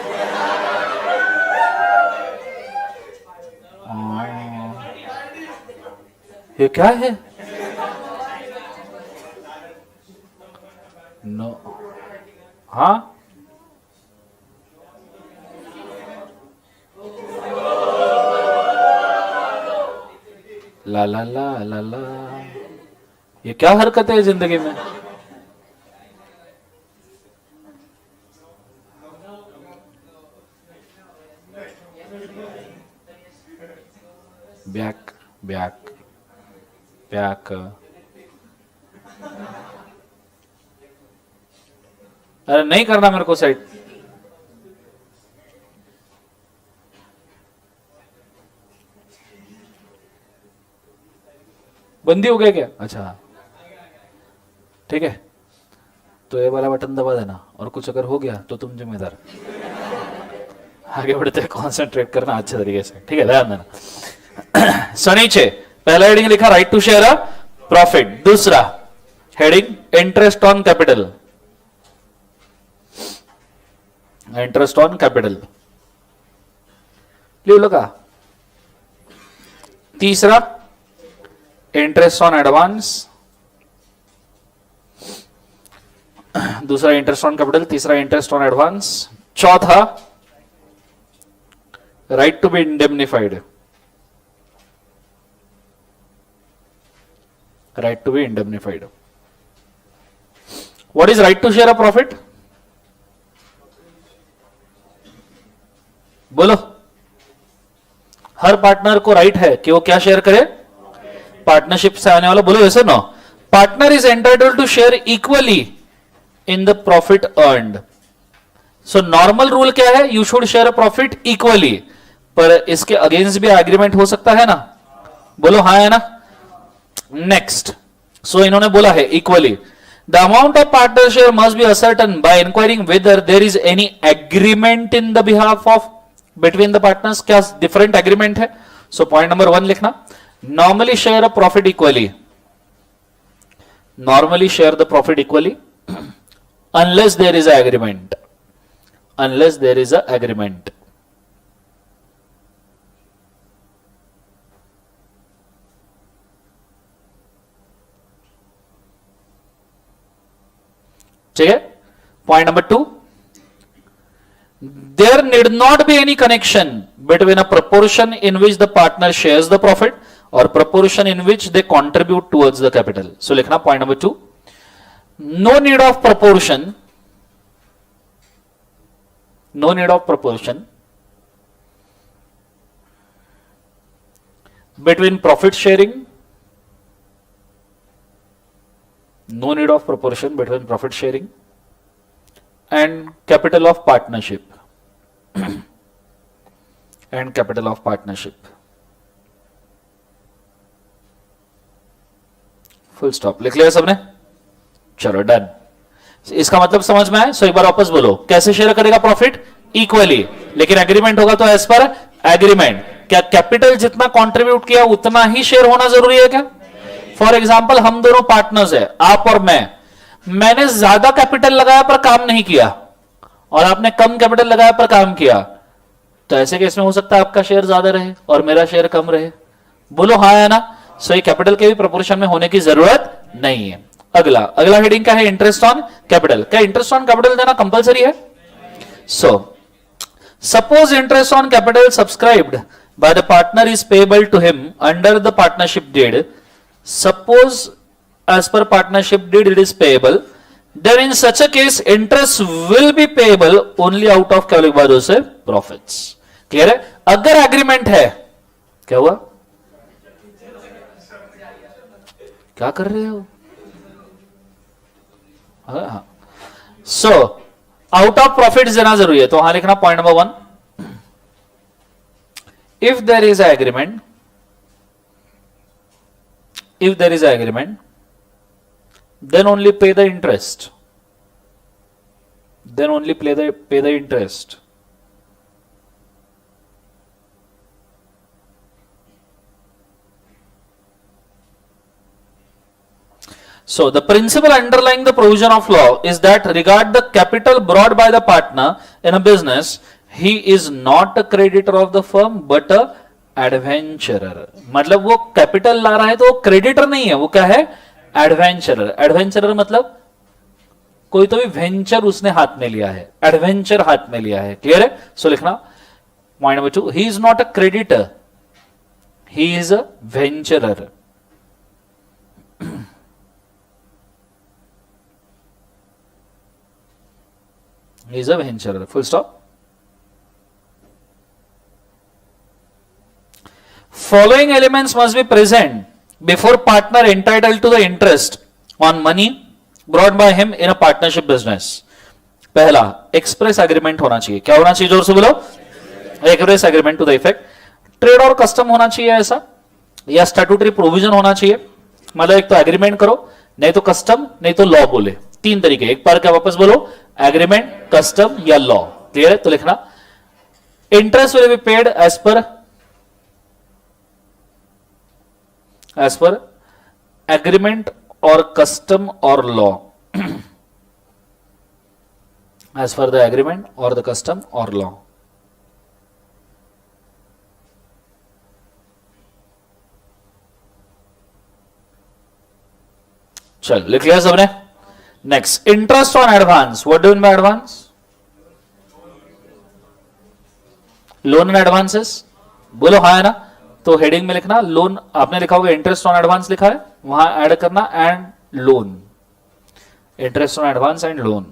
[SPEAKER 1] ये क्या है? नो, हाँ ला ला ला ला ला, ये क्या हरकत है जिंदगी में? बैक बैक बैक, अरे नहीं करना मेरे को साइड। बंदी हो गया क्या? अच्छा ठीक है, तो ये वाला बटन दबा देना, और कुछ अगर हो गया तो तुम जिम्मेदार। आगे बढ़ते, कॉन्सेंट्रेट करना अच्छे तरीके से, ठीक है, ध्यान देना। सो नीचे पहला हेडिंग लिखा right to share a profit, दूसरा heading interest on capital, interest on capital लिख लो का। तीसरा इंटरेस्ट ऑन एडवांस, दूसरा इंटरेस्ट ऑन कैपिटल, तीसरा इंटरेस्ट ऑन एडवांस, चौथा right to be indemnified, right to be indemnified. What is right to share a profit? बोलो, हर पार्टनर को राइट है कि वो क्या शेयर करे? पार्टनरशिप से आने वाला, बोलो ऐसे no, partner is entitled to share equally in the profit earned. So normal rule क्या है? You should share a profit equally, पर इसके अगेंस्ट भी एग्रीमेंट हो सकता है ना? बोलो हाँ है ना? नेक्स्ट, सो इन्होंने बोला है equally, the amount of partner share must be ascertained by inquiring whether there is any agreement in the behalf of between the partners. क्या डिफरेंट एग्रीमेंट है? सो पॉइंट नंबर 1 लिखना, normally share a profit equally, normally share the profit equally unless there is a agreement, unless there is a agreement. ठीक है, point number 2, there need not be any connection between a proportion in which the partner shares the profit और proportion in which they contribute towards the capital. So लिखना point number 2, no need of proportion, no need of proportion between profit sharing, no need of proportion between profit sharing and capital of partnership and capital of partnership, full stop। लिख लिया सबने? चलो डन। इसका मतलब समझ में आए? सो एक बार वापस बोलो, कैसे शेयर करेगा प्रॉफिट? इक्वली, लेकिन एग्रीमेंट होगा तो एज पर एग्रीमेंट। क्या कैपिटल जितना कंट्रीब्यूट किया उतना ही शेयर होना जरूरी है क्या? फॉर एग्जाम्पल हम दोनों पार्टनर्स है, आप और मैंने ज्यादा कैपिटल लगाया पर काम नहीं किया और आपने कम कैपिटल लगाया पर काम किया, तो ऐसे केस में हो सकता है आपका शेयर ज्यादा रहे और मेरा शेयर कम रहे। बोलो हाँ है ना? सो ये कैपिटल के भी प्रोपोर्शन में होने की जरूरत नहीं है। अगला हेडिंग क्या है? Interest on capital. क्या इंटरेस्ट ऑन कैपिटल देना कंपलसरी है? So suppose interest on capital subscribed by the partner is payable to him under the partnership deed. Suppose as per partnership deed it is payable, then in such a case interest will be payable only out of क्या लिखवा दो से प्रॉफिट्स। क्लियर है? अगर एग्रीमेंट है, क्या हुआ, क्या कर रहे हो? सो आउट ऑफ प्रॉफिट देना जरूरी है, तो वहां लिखना point number 1, if there is an agreement, if there is an agreement, then only pay the interest, then only pay the interest. So the principle underlying the provision of law is that regard the capital brought by the partner in a business, he is not a creditor of the firm but a adventurer. मतलब वो कैपिटल ला रहा है तो वो क्रेडिटर नहीं है, वो क्या है, एडवेंचरर। एडवेंचरर मतलब कोई तो भी वेंचर उसने हाथ में लिया है, एडवेंचर हाथ में लिया है। क्लियर है? सो लिखना point number 2, he is not a creditor, he is a वेंचरर। He is a venturer. Full stop. Following elements must be present before partner entitled to the interest on money brought by him in a partnership business. पहला, एक्सप्रेस एग्रीमेंट होना चाहिए। क्या होना चाहिए? जोर से बोलो। Express agreement to the effect trade और कस्टम होना चाहिए ऐसा, या स्टैट्यूटरी प्रोविजन होना चाहिए। मतलब एक तो एग्रीमेंट करो, नहीं तो कस्टम, नहीं तो लॉ बोले। तीन तरीके, एक बार क्या वापस बोलो, एग्रीमेंट, कस्टम या लॉ। क्लियर है? तो लिखना interest will be paid as per agreement और कस्टम और law, as per the agreement और द कस्टम और लॉ। चल लिख लिया सबने? Next, interest on advance. What do mean by advance? Loan and advances. बोलो हाँ है ना? तो हेडिंग में लिखना लोन, आपने लिखा होगा इंटरेस्ट ऑन एडवांस लिखा है, वहां ऐड करना and loan, interest on advance and loan.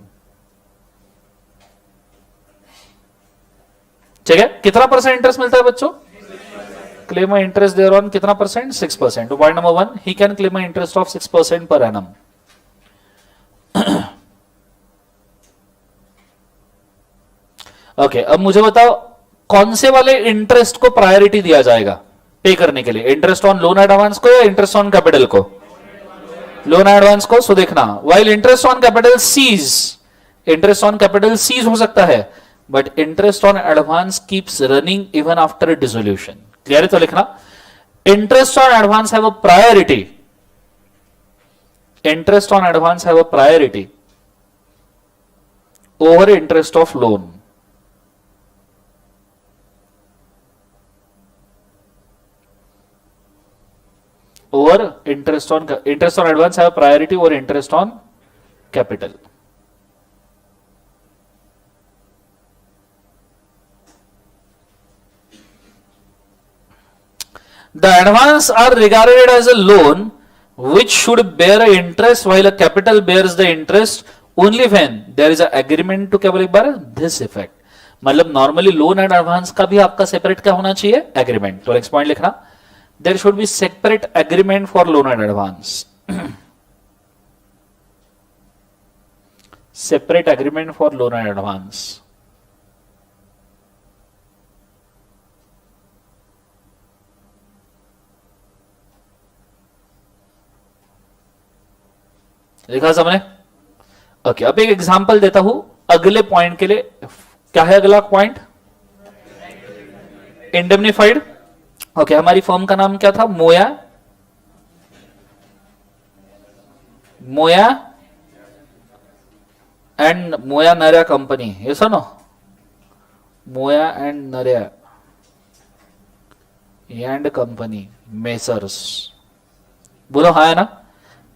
[SPEAKER 1] ठीक है? कितना परसेंट इंटरेस्ट मिलता है बच्चों? क्लेम इंटरेस्ट देयर ऑन कितना percent? 6%। Point number 1, he can claim interest of 6% per annum. Okay, अब मुझे बताओ कौन से वाले इंटरेस्ट को प्रायोरिटी दिया जाएगा पे करने के लिए? इंटरेस्ट ऑन लोन एडवांस को या इंटरेस्ट ऑन कैपिटल को? लोन एडवांस को। सो देखना, while interest on capital cease, interest on capital cease हो सकता है, but interest on advance keeps running even after dissolution. Clear है? तो लिखना interest on advance have a priority, interest on advance have a priority over interest of loan. Over interest on advance have priority over interest on capital. The advance are regarded as a loan which should bear a interest while a capital bears the interest only when there is a agreement to क्या बोले एक बार, this effect। मतलब नॉर्मली लोन एंड एडवांस का भी आपका सेपरेट क्या होना चाहिए? एग्रीमेंट। तो नेक्स्ट पॉइंट लिखना, there should be separate agreement for loan and advance। separate agreement for loan and advance। लिखा सबने? ओके, अब एक एग्जांपल देता हूं अगले पॉइंट के लिए। क्या है अगला पॉइंट? इंडेमनिफाइड। ओके, हमारी फर्म का नाम क्या था? मोया एंड मोया नरिया कंपनी, ये सुनो, मोया एंड नरिया एंड कंपनी मेसर्स। बोलो हाँ है ना?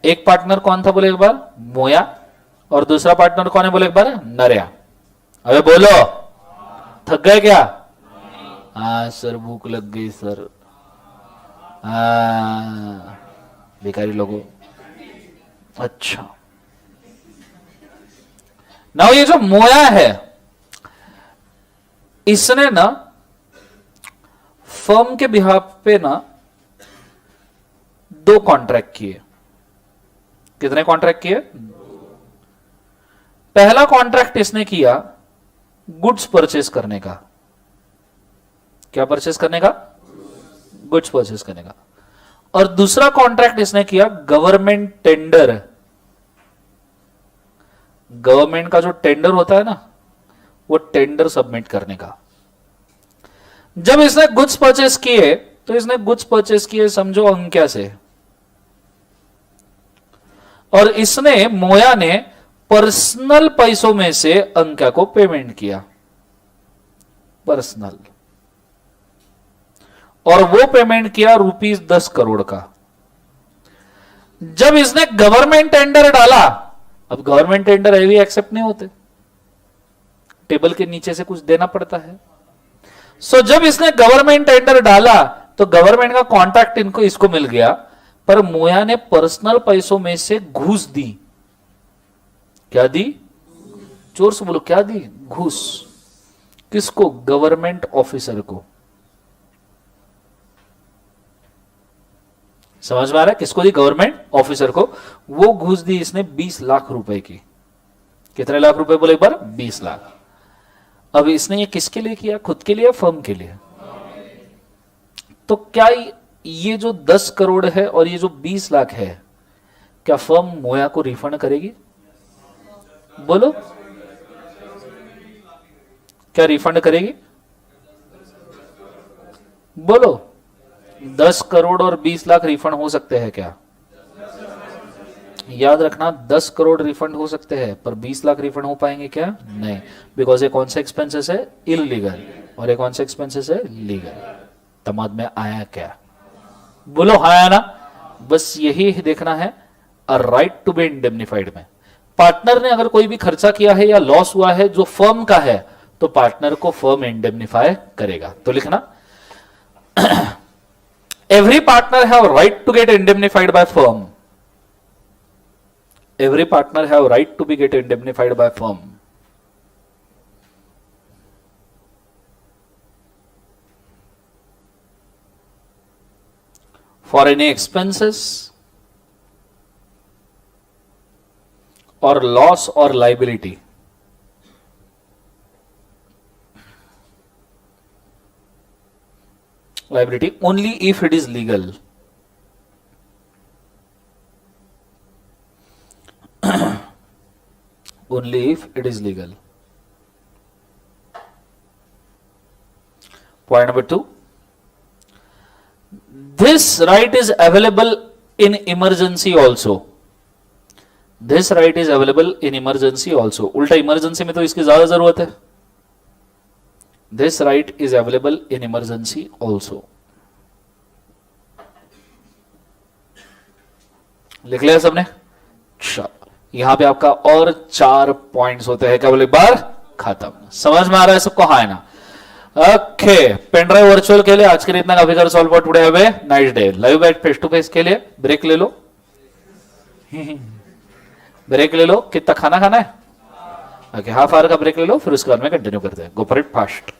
[SPEAKER 1] एक पार्टनर कौन था बोले एक बार? मोया। और दूसरा पार्टनर कौन है बोले एक बार? नरिया। अबे बोलो, थक गए क्या? हाँ सर, भूख लग गई सर। भिखारी लोगों। अच्छा, नाउ ये जो मोया है, इसने ना फर्म के बिहाफ पे ना 2 कॉन्ट्रैक्ट किए। कितने कॉन्ट्रैक्ट किए? पहला कॉन्ट्रैक्ट इसने किया गुड्स परचेस करने का। क्या परचेस करने का? गुड्स परचेस करने का। और दूसरा कॉन्ट्रैक्ट इसने किया गवर्नमेंट टेंडर। गवर्नमेंट का जो टेंडर होता है ना, वो टेंडर सबमिट करने का। जब इसने गुड्स परचेस किए, तो इसने गुड्स परचेस किए समझो अंक्या से, और इसने मोया ने पर्सनल पैसों में से अंक्या को पेमेंट किया, पर्सनल। और वो पेमेंट किया ₹10 करोड़ का। जब इसने गवर्नमेंट टेंडर डाला, अब गवर्नमेंट टेंडर है भी एक्सेप्ट नहीं होते, टेबल के नीचे से कुछ देना पड़ता है। सो जब इसने गवर्नमेंट टेंडर डाला, तो गवर्नमेंट का कॉन्ट्रैक्ट इसको मिल गया, पर मोया ने पर्सनल पैसों में से घूस दी। क्या दी? जोर से बोलो, क्या दी? घूस। किसको? गवर्नमेंट ऑफिसर को। समझ में आ रहा है? किसको दी? गवर्नमेंट ऑफिसर को। वो घूस दी इसने 20 लाख रुपए की। कितने लाख रुपए बोले एक बार? 20 लाख। अब इसने ये किसके लिए किया? खुद के लिए, फर्म के लिए? तो क्या ये जो 10 करोड़ है और ये जो 20 लाख है, क्या फर्म मोया को रिफंड करेगी? बोलो, क्या रिफंड करेगी? बोलो, 10 करोड़ और 20 लाख रिफंड हो सकते हैं क्या? याद रखना, 10 करोड़ रिफंड हो सकते हैं, पर 20 लाख रिफंड हो पाएंगे क्या? नहीं, बिकॉज ये कौन से एक्सपेंसेस है? इलीगल। और ये कौन से एक्सपेंसेस है? लीगल। तमाद में आया क्या? बोलो, हाँ आया ना? बस यही देखना है a right to be indemnified में। पार्टनर ने अगर कोई भी खर्चा किया है या लॉस हुआ है जो फर्म का है, तो पार्टनर को फर्म इंडेमनिफाई करेगा। तो लिखना, every partner have right to get indemnified by firm. Every partner have right to be get indemnified by firm. For any expenses or loss or liability. Liability only if it is legal. Only if it is legal. Point number 2. This right is available in emergency also. This right is available in emergency also. उल्टा इमरजेंसी में तो इसकी ज्यादा जरूरत है। This right is available in emergency also. लिख लिया सबने? चलो, यहां पे आपका और 4 पॉइंट्स होते हैं। क्या बोले? बार खत्म। समझ में आ रहा है सबको? हाँ है ना? ओके, पेनड्राइव वर्चुअल के लिए आज के लिए इतना काफी कर solve for today. Have a nice day. Live बैठ फेस टू फेस के लिए ब्रेक ले लो। ब्रेक ले लो। कितना खाना खाना है? ओके, हाफ आवर का ब्रेक ले लो, फिर उसके बाद में कंटिन्यू करते हैं। गो फॉर इट फास्ट।